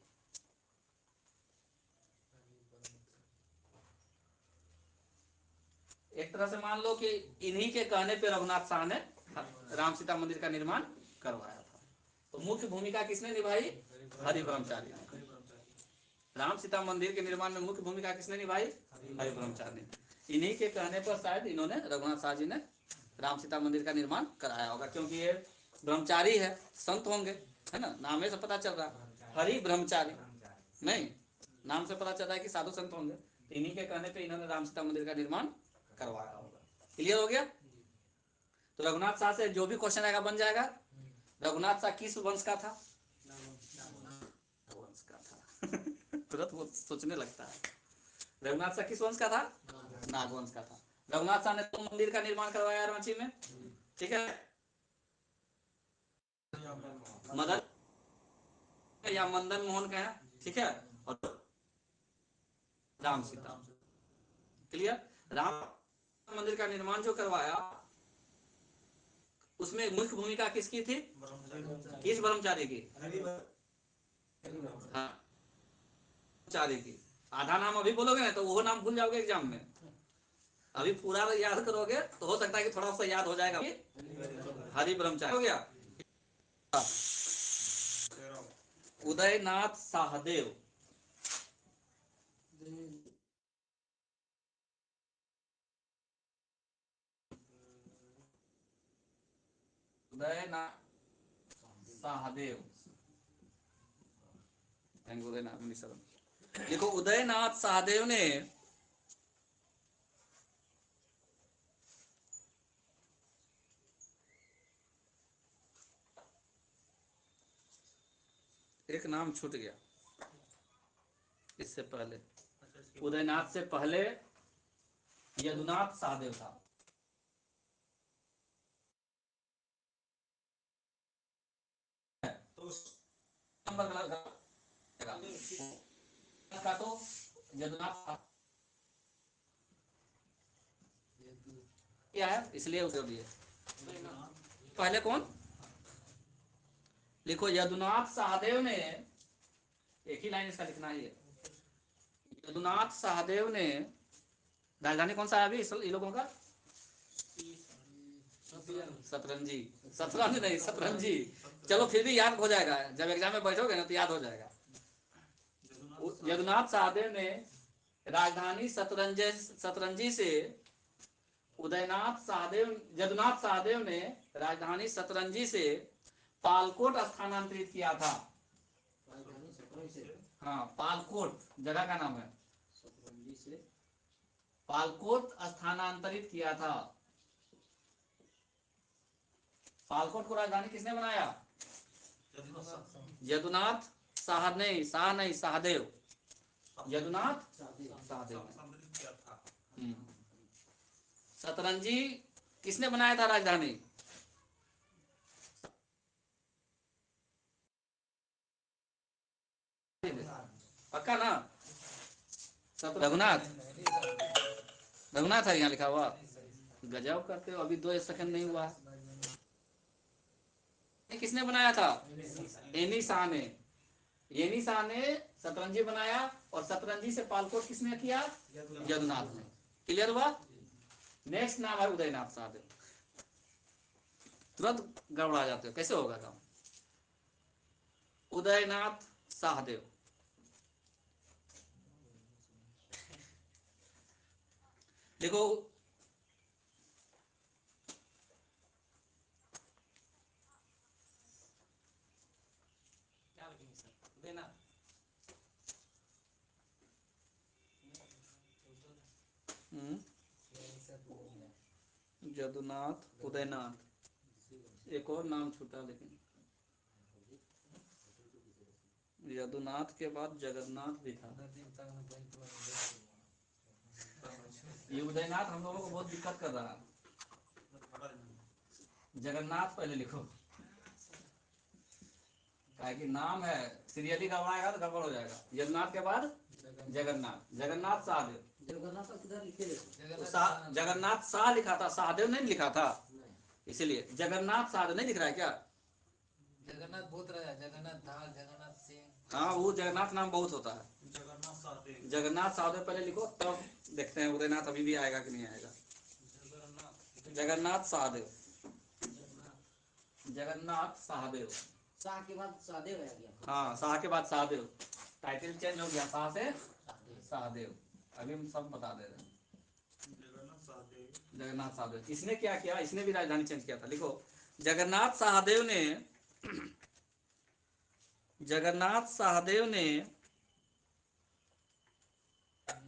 एक तरह से मान लो कि इन्हीं के कहने पे रघुनाथ शाह ने राम सीता मंदिर का निर्माण करवाया था। तो मुख्य भूमिका किसने निभाई, हरि ब्रह्मचारी ने। राम सीता मंदिर के निर्माण में मुख्य भूमिका किसने निभाई, हरि ब्रह्मचारी ने। इन्हीं के कहने पर शायद इन्होंने, रघुनाथ शाह जी ने राम सीता मंदिर का निर्माण कराया होगा, क्योंकि ये ब्रह्मचारी है, संत होंगे, है ना। नाम से पता चल रहा है हरि ब्रह्मचारी, नहीं, नाम से पता चल रहा है कि साधु संत होंगे। इन्हीं के कहने पे इन्होंने राम सीता मंदिर का निर्माण करवाया होगा। क्लियर हो गया। तो रघुनाथ शाह से जो भी क्वेश्चन आएगा बन जाएगा। रघुनाथ शाह किस वंश का था, वंश का था तुरंत वो सोचने लगता है। रघुनाथ शाह किस वंश का था, नागवंश का था। रघुनाथ शाह ने तो मंदिर का निर्माण करवाया रांची में, ठीक है। मदन या मंदन मोहन का है, ठीक है। और राम सीता, क्लियर। राम मंदिर का निर्माण जो करवाया, उसमें मुख्य भूमिका किसकी थी, किस ब्रह्मचारी की, हाँ, ब्रह्मचारी की। आधा नाम अभी बोलोगे ना तो वो नाम भूल जाओगे एग्जाम में। अभी पूरा याद करोगे तो हो सकता है कि थोड़ा सा याद हो जाएगा। हरि ब्रह्मचारी हो गया। उदयनाथ सहदेव, उदयनाथ सहदेव, उदयनाथ मिश्र। देखो उदयनाथ सहदेव ने एक नाम छूट गया इससे पहले, उदयनाथ से पहले यदुनाथ सहदेव था। तो नंबर का तो यदुनाथ क्या है, इसलिए उसे दिए। पहले कौन, लिखो यदुनाथ सहदेव ने, एक ही लाइन इसका लिखना ही है। यदुनाथ सहदेव ने, राजधानी कौन सा है अभी इन लोगों का? सतरंजी, सतरंज नहीं सतरंजी। चलो फिर भी याद हो जाएगा, जब एग्जाम में बैठोगे ना तो याद हो जाएगा। यदुनाथ सहदेव ने राजधानी सतरंजी से, उदयनाथ सहदेव, यदुनाथ सहदेव ने राजधानी सतरंजी से पालकोट स्थानांतरित किया था। हाँ, पालकोट जगह का नाम है, सतरंजी से पालकोट स्थानांतरित किया था। पालकोट को राजधानी किसने बनाया? यदुनाथ शाह नहीं सहदेव, यदुनाथ सहदेव। सतरंजी किसने बनाया था राजधानी? पक्का ना? रघुनाथ, रघुनाथ है यहाँ लिखा हुआ। गजब करते हो, अभी 2 सेकंड नहीं हुआ। किसने बनाया था? एनी शाह ने। एनी शाह ने सतरंजी बनाया, और सतरंजी से पालकोट किसने किया? यदुनाथ ने। क्लियर हुआ? नेक्स्ट नाम है उदयनाथ सहदेव। तुरंत गड़बड़ा जाते हो, कैसे होगा काम? उदयनाथ सहदेव, देखो क्या लिखेंगे सर? उदयनाथ, यदुनाथ, उदयनाथ, एक और नाम छूटा, लेकिन यदुनाथ के बाद जगन्नाथ भी था। ये उदयनाथ हम लोगों को बहुत दिक्कत कर रहा है। जगन्नाथ पहले लिखो, क्या कि नाम है, सीरियली गड़बड़ाएगा तो गड़बड़ हो जाएगा। यदुनाथ के बाद जगन्नाथ, जगन्नाथ सहदेव। जगन्नाथ शाह लिखा था, सहदेव नहीं लिखा था, इसीलिए जगन्नाथ सहदेव नहीं लिख रहा है क्या? जगन्नाथ बहुत रहा, जगन्नाथ दाल, जगन्नाथ सिंह। हाँ, वो जगन्नाथ नाम बहुत होता है। जगन्नाथ सहदेव पहले लिखो, तब देखते हैं उदयनाथ अभी भी आएगा कि नहीं आएगा। जगन्नाथ सहदेव, जगन्नाथ सहदेव, शाह के बाद सहदेव आ गया। हाँ, शाह के बाद सहदेव, टाइटल चेंज हो गया, शाह से सहदेव। अभी हम सब बता दे रहे हैं। जगन्नाथ सहदेव, इसने क्या किया? इसने भी राजधानी चेंज किया था। लिखो, जगन्नाथ सहदेव ने, जगन्नाथ सहदेव ने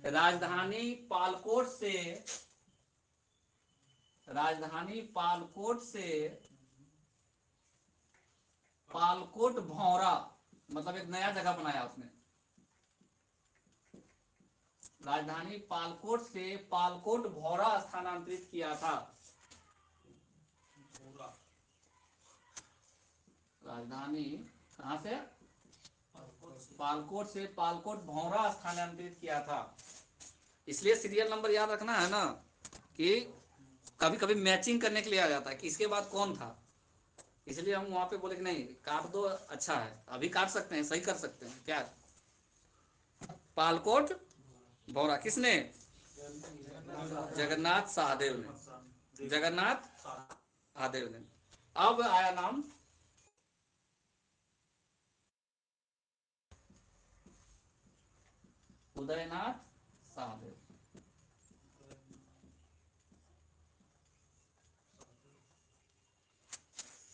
राजधानी पालकोट से, राजधानी पालकोट से पालकोट भौरा, मतलब एक नया जगह बनाया उसने। राजधानी पालकोट से पालकोट भौरा स्थानांतरित किया था। राजधानी कहां से? पालकोट से पालकोट भौरा स्थानांतरित किया था। इसलिए सीरियल नंबर याद रखना है ना, कि कभी कभी मैचिंग करने के लिए आ जाता है कि इसके बाद कौन था। इसलिए हम वहां पे बोले कि नहीं काट दो, अच्छा है, अभी काट सकते हैं, सही कर सकते हैं। क्या? पालकोट भौरा किसने? जगन्नाथ सहदेव ने, जगन्नाथ सहदेव ने। अब आया नाम उदयनाथ सहदेव।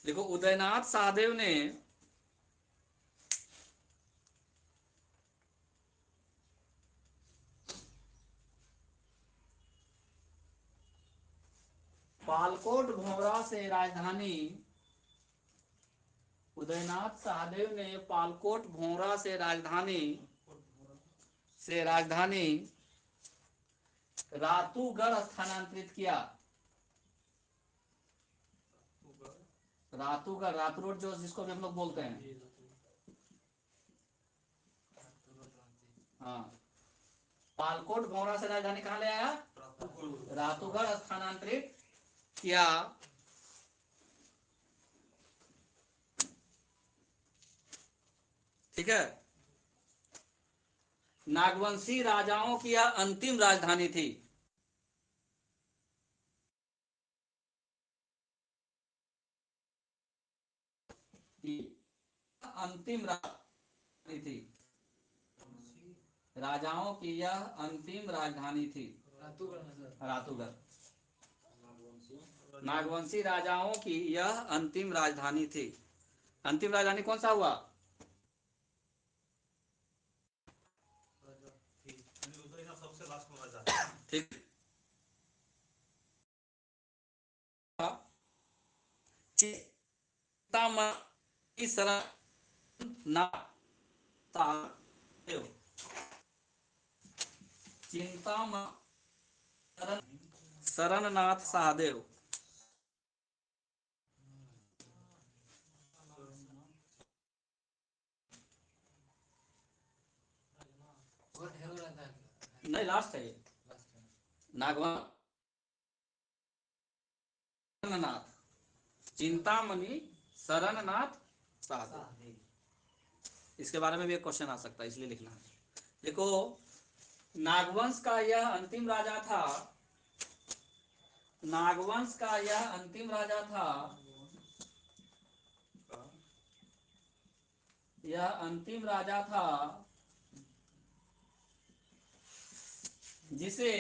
देखो उदयनाथ सहदेव ने पालकोट भौरा से राजधानी, उदयनाथ सहदेव ने पालकोट भौरा से राजधानी रातूगढ़ स्थानांतरित किया। रातूगढ़, रातरोड जो जिसको भी हम लोग बोलते हैं, हाँ, पालकोट भौरा से राजधानी कहाँ ले आया? रातूगढ़ स्थानांतरित किया। ठीक है। नागवंशी राजाओं की यह अंतिम राजधानी थी। अंतिम राजधानी थी, राजाओं की यह अंतिम राजधानी थी। रातूगढ़, नागवंशी राजाओं की यह अंतिम राजधानी थी। अंतिम राजधानी कौन सा हुआ? सबसे लास्ट में राजा। ठीक। चिंतामणि शरणनाथ सहदेव। नहीं, लास्ट है ये। नागवंश चिंतामणि शरणनाथ सहदेव। इसके बारे में भी एक क्वेश्चन आ सकता है, इसलिए लिखना है। देखो, नागवंश का यह अंतिम राजा था, नागवंश का यह अंतिम राजा था, यह अंतिम राजा था जिसे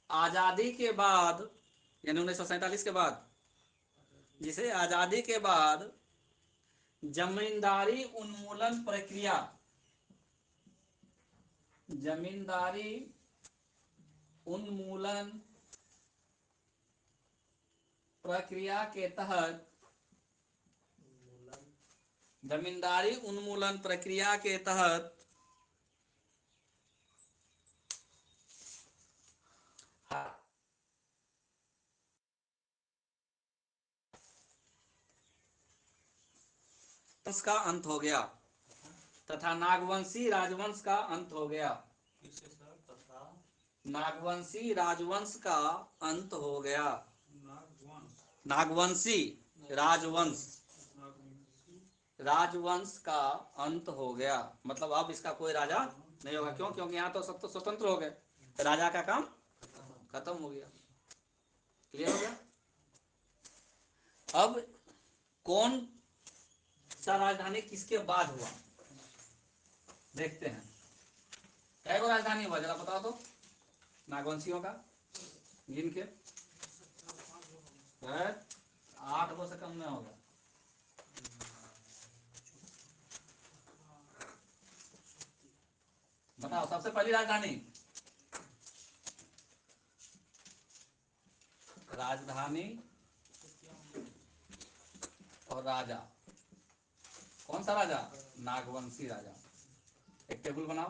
आजादी के बाद, यानी 1947 के बाद, जिसे आजादी के बाद जमींदारी उन्मूलन प्रक्रिया, जमींदारी उन्मूलन प्रक्रिया के तहत, जमींदारी उन्मूलन प्रक्रिया के तहत वंश का अंत हो गया तथा नागवंशी राजवंश का अंत हो गया। नागवंशी राजवंश का अंत हो गया। नागवंशी राजवंश, राजवंश का अंत हो गया, मतलब अब इसका कोई राजा नहीं होगा। क्यों? क्योंकि यहाँ तो सब तो स्वतंत्र हो गए, राजा का काम खत्म हो गया। क्लियर हो गया? अब कौन सा राजधानी किसके बाद हुआ देखते हैं। कै गो राजधानी हुआ जरा बताओ तो, नागवंशियों का गिन के। 8 गो से कम में होगा। बताओ, सबसे पहली राजधानी, राजधानी और राजा, कौन सा राजा? नागवंशी राजा। एक टेबल बनाओ।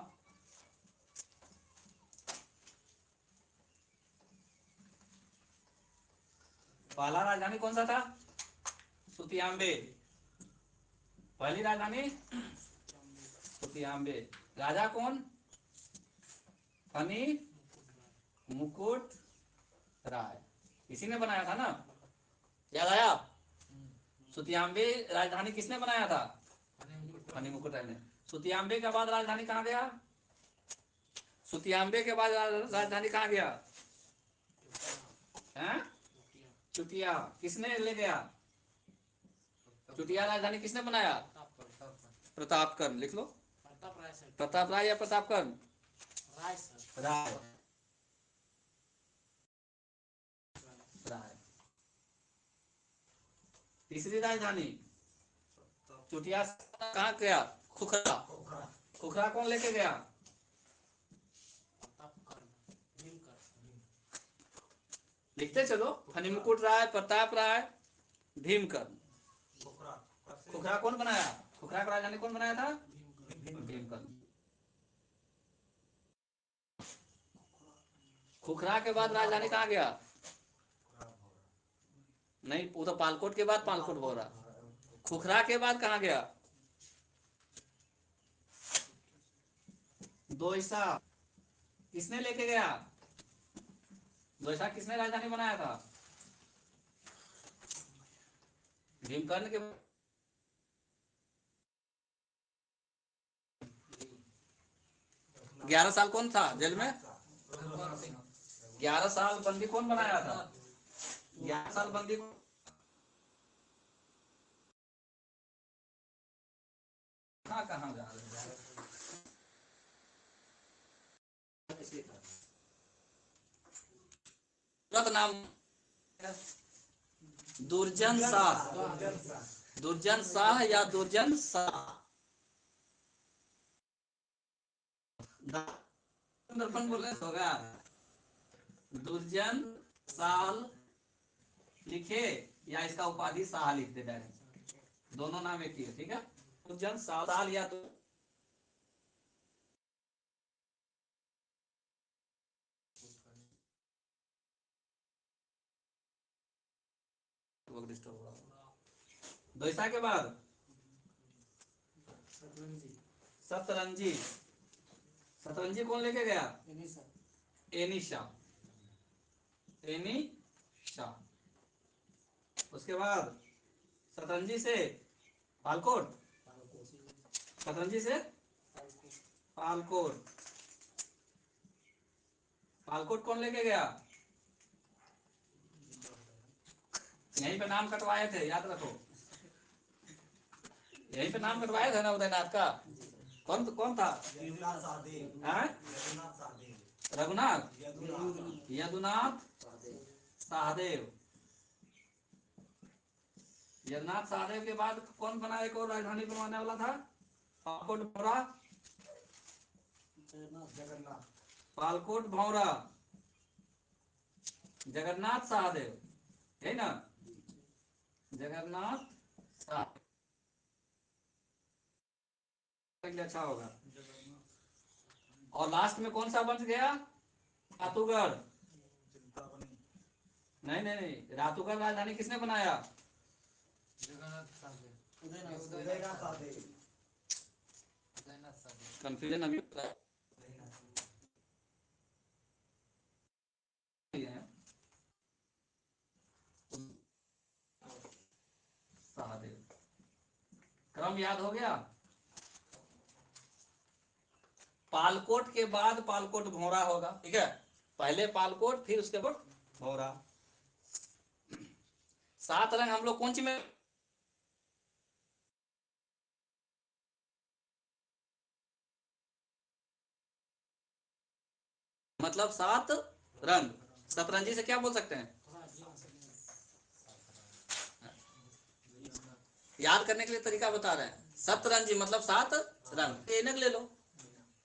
पहला राजधानी कौन सा था? सुतियांबे। पहली राजधानी सुतियांबे। राजा कौन? फनी मुकुट राय। इसी ने बनाया था ना, याद आया? सुतियांबे राजधानी किसने बनाया था? फनी मुकुट राय ने। सुतियांबे के बाद राजधानी कहाँ गया? सुतियांबे के बाद राजधानी कहाँ गया? हैं? चुटिया किसने ले गया? चुटिया राजधानी किसने बनाया? प्रतापकर्ण। लिख लो, प्रताप राय या प्रतापकर्ण? राय। राय। तीसरी राजधानी चुटिया कहाँ गया? खुखरा। खुखरा कौन लेके गया? लिखते चलो, फणिमुकुट राय, प्रताप राय, भीमकर्ण। खुखरा कौन बनाया? खुखरा का राजधानी कौन बनाया था? भीमकर्ण। खुखरा के बाद राजधानी कहाँ गया? नहीं, वो तो पालकोट के बाद पालकोट भौरा। खुखरा के बाद कहाँ गया? दोईसा। किसने लेके गया? दोईसा किसने राजधानी बनाया था? भीमकर्ण के। 11 साल कौन था जेल में? 11 साल बंदी कौन बनाया था? 11 साल बंदी कहाँ जा रहे? नाम दुर्जन शाह। दुर्जन शाह या दुर्जन शाह? दर्पण बोलने होगा। दुर्जन साल लिखे या इसका उपाधि शाह लिख दे डायरेक्ट, दोनों नाम एक ही है। ठीक है, दुर्जन साल या तो दोईसा के बाद सतरंजी। सतरंजी कौन लेके गया? एनिशा। एनिशा। उसके बाद सतरंजी से पालकोट। सतरंजी से पालकोट। पालकोट कौन लेके गया? यहीं पे नाम कटवाए थे, याद रखो। यहीं पे नाम कटवाए थे ना उदयनाथ का। कौन था? रघुनाथ। यदुनाथ सहदेव। यदुनाथ सहदेव के बाद कौन बना? एक और राजधानी बनवाने वाला था, पालकोट भौरा। पालकोट भौरा, जगन्नाथ सहदेव, है ना? जगन्नाथ सहदेव अच्छा होगा। और लास्ट में कौन सा बच गया? रातूगढ़। नहीं नहीं नहीं, रातूगढ़ राजधानी किसने बनाया? कंफ्यूजन अभी है। सहदेव। क्रम याद हो गया? पालकोट के बाद पालकोट भौरा होगा। ठीक है, पहले पालकोट फिर उसके बाद भौरा। 7 रंग हम लोग कौन सी में मतलब 7 रंग। सतरंजी से क्या बोल सकते हैं? याद करने के लिए तरीका बता रहे हैं। सतरंजी मतलब 7 रंग। एनक ले लो,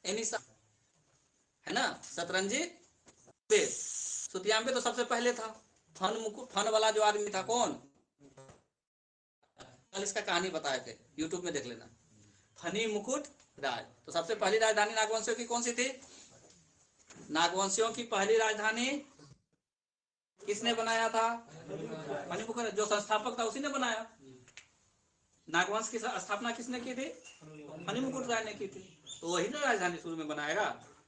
एनिसा, है ना? सतरंजी। सुतियांबे तो सबसे पहले था। फन मुकुट, फन वाला जो आदमी था कौन? कल इसका कहानी बताए थे, यूट्यूब में देख लेना। फनी मुकुट राज। तो सबसे पहली राजधानी नागवंशियों की कौन सी थी? नागवंशियों की पहली राजधानी किसने बनाया था? फनी मुकुट। जो संस्थापक था उसी ने बनाया। नागवंश की स्थापना किसने की थी? फनी मुकुट राय ने की थी। तो वही ना राजधानी शुरू में बनाएगा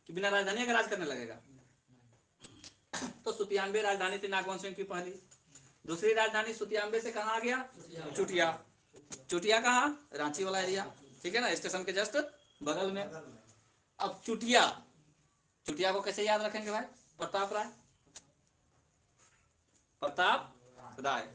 कि बिना राजधानी का राज करने लगेगा? तो सुतियांबे राजधानी थी नागवंशियों की पहली। दूसरी राजधानी सुतियांबे से कहाँ आ गया? चुटिया। चुटिया कहाँ? रांची वाला एरिया। ठीक है ना, स्टेशन के जस्ट बगल में। अब चुटिया, चुटिया को कैसे याद रखेंगे भाई? प्रताप राय। प्रताप राय।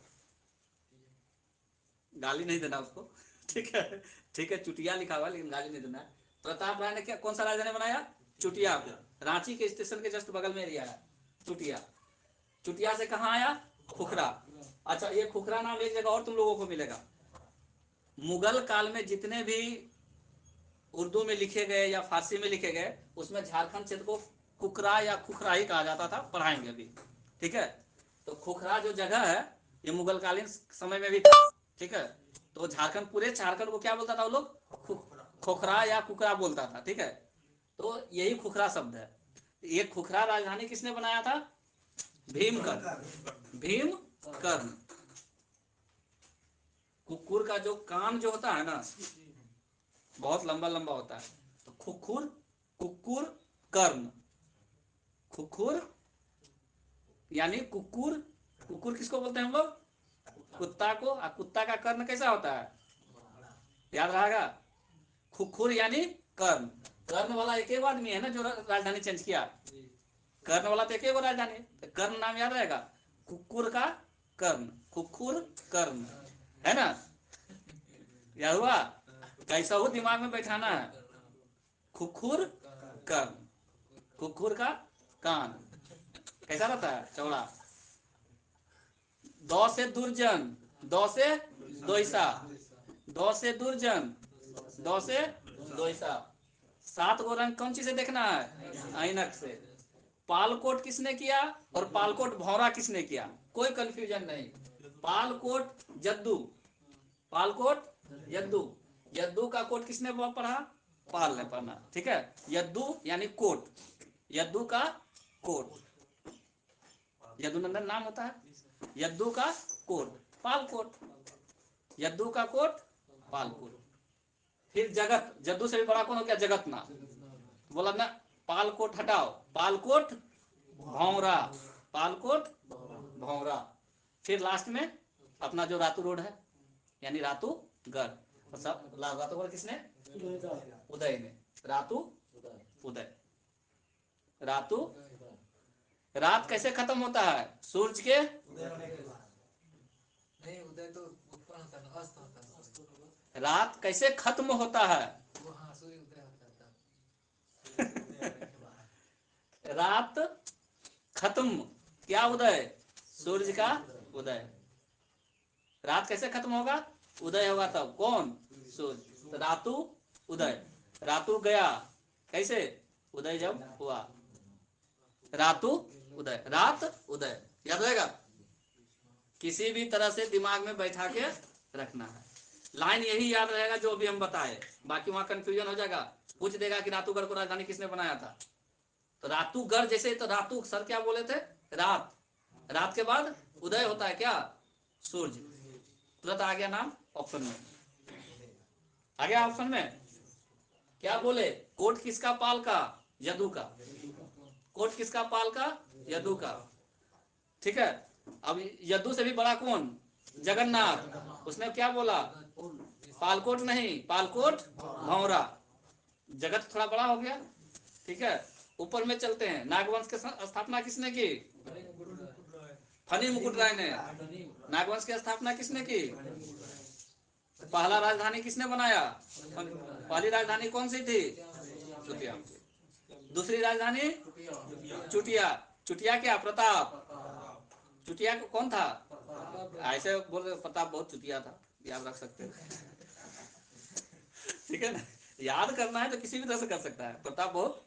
गाली नहीं देना उसको, ठीक है, ठीक है, चुटिया लिखा हुआ लेकिन गाली नहीं देना है। प्रताप राय ने क्या कौन सा राजधानी बनाया? चुटिया को। रांची के स्टेशन के जस्ट बगल में एरिया है चुटिया। चुटिया से कहाँ आया? खुखरा। अच्छा, ये खुखरा नाम एक जगह और तुम लोगों को मिलेगा। मुगल काल में जितने भी उर्दू में लिखे गए या फारसी में लिखे गए, उसमें झारखंड क्षेत्र को कुकरा या खुखरा ही कहा जाता था। पढ़ाएंगे अभी, ठीक है। तो खुखरा जो जगह है ये मुगल कालीन समय में भी था, ठीक है। तो झारखंड, पूरे झारखंड को क्या बोलता था वो लोग? खोखरा या कुकरा बोलता था, ठीक है। तो यही खुखरा शब्द है। ये खुखरा राजधानी किसने बनाया था? भीमकर्ण। भीमकर्ण। कुकुर का जो कान जो होता है ना, बहुत लंबा लंबा होता है। तो खुखुर, कुकुर, कर्ण। खुखुर यानी कुकुर। कुकुर किसको बोलते हैं हम लोग? कुत्ता को। और कुत्ता का कर्ण कैसा होता है? याद रहेगा। खुखुर यानी कर्ण। कर्ण वाला एक ही आदमी है ना जो राजधानी चेंज किया। कर्ण वाला तो एक ही राजधानी, तो कर्ण नाम याद रहेगा। कुकुर का कर्ण, खुखुर कर्ण, है ना? याद हुआ? कैसा हो दिमाग में बैठाना है। खुखुर कर्ण, कुकुर का कान कैसा रहता है? चौड़ा। दो से दुर्जन, दो से दोईसा, दो से दुर्जन, दो से दोईसा। 7 गो रंग कौन चीज से देखना है? ऐनक से। पालकोट किसने किया और पालकोट भौरा किसने किया? कोई कंफ्यूजन नहीं। पालकोट जद्दू, पालकोट यद्दू। यद्दू का कोट किसने पढ़ा? पाल ने पढ़ा, ठीक है। यद्दू यानी कोट, यद्दू का कोट। यदुनंदन नाम होता है। यद्दू का कोट पालकोट, यद्दू का कोट पालकोट। फिर जगत, जद्दू से भी बड़ा कौन हो गया? जगत ना। बोला ना, पालकोट हटाओ, पालकोट भौरा, पालकोट भौरा। फिर लास्ट में अपना जो रातू रोड है यानी रातूगढ़। रातूगढ़ किसने? उदय ने। रातू उदय, रातू। रात कैसे खत्म होता है? सूरज के नहीं, उदय तो उत्पन्न होता है, अस्त होता है। रात कैसे खत्म होता है? वो हाँ, सूर्य उदय होता है। रात खत्म, क्या उदय? सूरज का उदय। रात कैसे खत्म होगा? उदय होगा तब। कौन? सूरज। तो रातु उदय। रातु गया कैसे? उदय जब हुआ। रातु उदय, रात उदय। याद रहेगा? किसी भी तरह से दिमाग में बैठा के रखना है। लाइन यही याद रहेगा जो अभी हम बताए, बाकी वहां कंफ्यूजन हो जाएगा। पूछ देगा कि रातूगढ़ को राजधानी किसने बनाया था? तो रातूगढ़ जैसे, तो रातू सर क्या बोले थे? रात। रात के बाद उदय होता है क्या? सूर्य। तुरंत आ गया नाम ऑप्शन में, आ गया ऑप्शन में। क्या बोले? कोट किसका? पाल का। यदू का। कोट किसका? पाल का, यदू का, ठीक है। अब यदू से भी बड़ा कौन? जगन्नाथ। उसने क्या बोला? पालकोट नहीं, पालकोट भौरा। जगत थोड़ा बड़ा हो गया, ठीक है। ऊपर में चलते हैं। नागवंश की स्थापना किसने की? फनी मुकुट राय ने। नागवंश की स्थापना किसने की? पहला राजधानी किसने बनाया? पहली राजधानी कौन सी थी? चुटिया। दूसरी राजधानी चुटिया। चुटिया क्या? प्रताप। चुटिया कौन था? ऐसे बोल रहे प्रताप बहुत चुटिया था, याद रख सकते हैं, ठीक है ना। याद करना है तो किसी भी तरह से कर सकता है। प्रताप बहुत,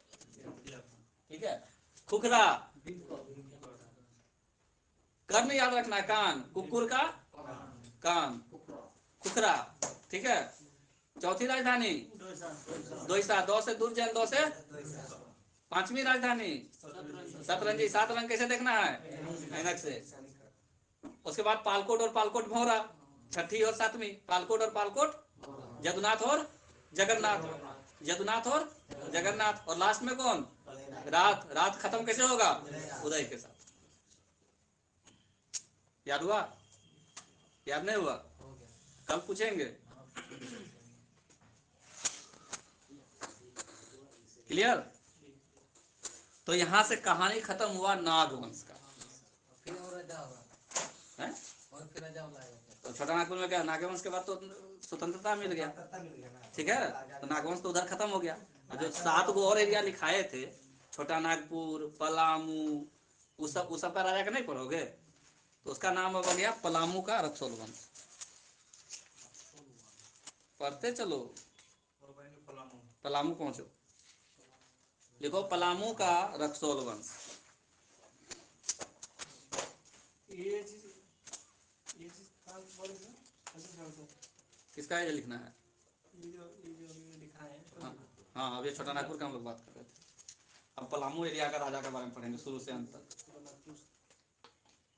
ठीक है। खुखरा, कर्ण याद रखना है, कान। कुकुर का कान, खुखरा, ठीक है। चौथी राजधानी दोईसा, दो से दुर्जन, दो से। पांचवी राजधानी सतरंजी। 7 रंग कैसे देखना है? ऐनक से। उसके बाद पालकोट और पालकोट भौरा, छठी और 7वीं। पालकोट और पालकोट, जदुनाथ और जगन्नाथ, जदुनाथ और जगन्नाथ। और लास्ट में कौन? रात। रात खत्म कैसे होगा? उदय के साथ। याद हुआ? याद नहीं हुआ? कल पूछेंगे। क्लियर? तो यहां से कहानी खत्म हुआ नागवंश का। फिर और राजा होगा। है। और फिर राजा बुलाया तो छोटा नागपुर में क्या, नागवंश के बाद तो स्वतंत्रता मिल गया, ठीक है। तो नागवंश तो उधर खत्म हो गया। और जो 7 गो और एरिया लिखाए थे, छोटा नागपुर, पलामू, उस सब का राजा का नहीं पढ़ोगे, तो उसका नाम बन गया पलामू का रक्सौल वंश। पढ़ते चलो, और पढ़ेंगे पलामू। पलामू पहुंचो, लिखो पलामू का रक्सौल वंश। ये चीज कहाँ बोले थे? किसका है, ये लिखना है। ये जो लिखा है हाँ हाँ, अब ये छोटा नागपुर का हम लोग बात कर रहे थे। अब पलामू एरिया का राजा के बारे में पढ़ेंगे शुरू से अंत तक।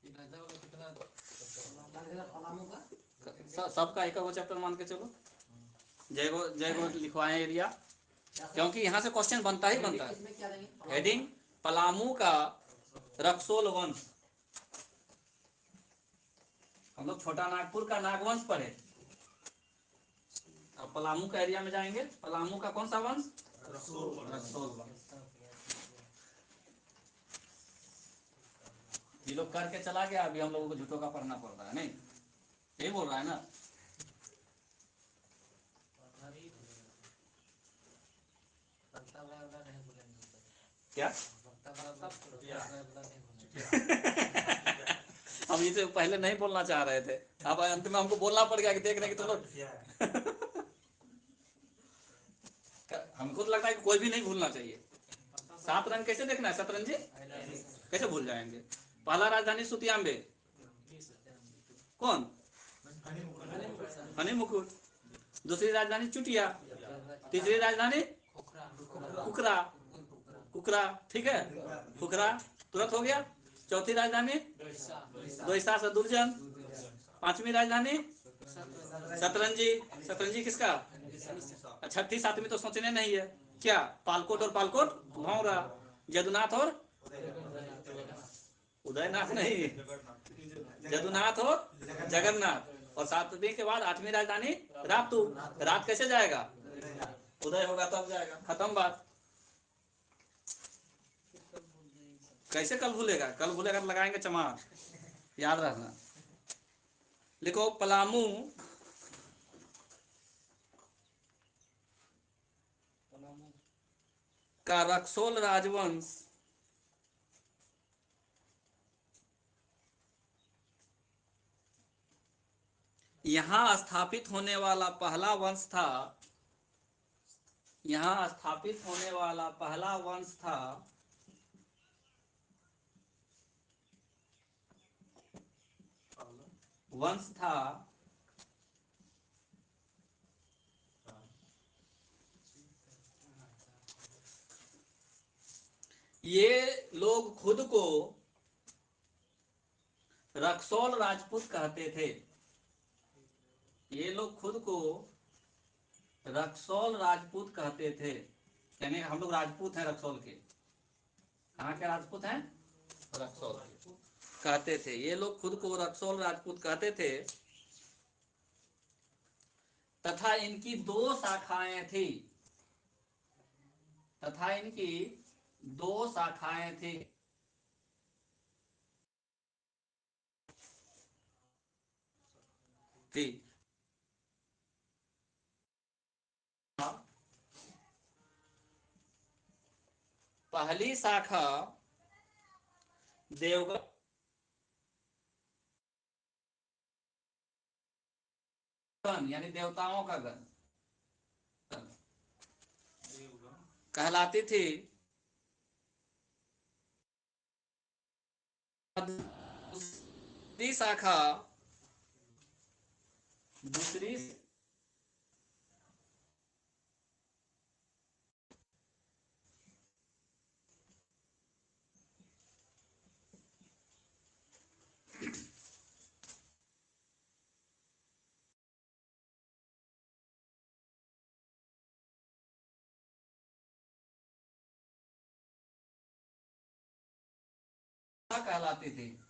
राजा वाला कितना पलामू का सबका एक चैप्टर मान के चलो। जय गो लिखवाए एरिया, क्योंकि यहाँ से क्वेश्चन बनता ही बनता है। हेडिंग पलामू का रक्सौल वंश। हम लोग छोटा नागपुर का नागवंश पढ़े, अब पलामू का एरिया में जाएंगे। पलामू का कौन सा वंश, रक्सौल वंश। ये लोग करके चला गया, अभी हम लोगों को झूठों का पढ़ना पड़ रहा है, नहीं यही बोल रहा है ना। क्या हम इसे पहले नहीं बोलना चाह रहे थे, अब अंत में हमको बोलना पड़ गया कि देख रहे कि तुम लोग हमको तो लगता है कि कोई भी नहीं भूलना चाहिए। 7 रंग कैसे देखना है, शतरंजी कैसे भूल जाएंगे। पहला राजधानी सुतियांबे, कौन, हनी मुकुट। दूसरी राजधानी चुटिया, तीसरी राजधानी कुकरा, कुकरा, ठीक है, कुकरा तुरंत हो गया। चौथी राजधानी दोईसा से दुर्जन। 5वीं राजधानी शतरंजी, शतरंजी किसका। छठी 7वीं तो सोचने नहीं है, क्या, पालकोट और पालकोट भौरा, जदुनाथ और उदयनाथ नहीं, जदुनाथ और जगन्नाथ। और 7वीं के बाद 8वीं राजधानी रातू। रात कैसे जाएगा, उदय होगा तब जाएगा, खत्म बात। कैसे कल भूलेगा, कल भूलेगा तो लगाएंगे चमार, याद रखना। लिखो पलामू का रक्सौल राजवंश यहां स्थापित होने वाला पहला वंश था, यहां स्थापित होने वाला पहला वंश था ये लोग खुद को रक्सौल राजपूत कहते थे। ये लोग खुद को रक्सौल राजपूत कहते थे, यानी हम लोग राजपूत हैं रक्सौल के। कहाँ के राजपूत हैं, रक्सौल के कहते थे। ये लोग खुद को रक्सौल राजपूत कहते थे तथा इनकी 2 शाखाएं थी, तथा इनकी 2 शाखाएं थी। पहली शाखा देवगढ़, यानी देवताओं का गण कहलाती थी। दूसरी शाखा, दूसरी कहलाती थी।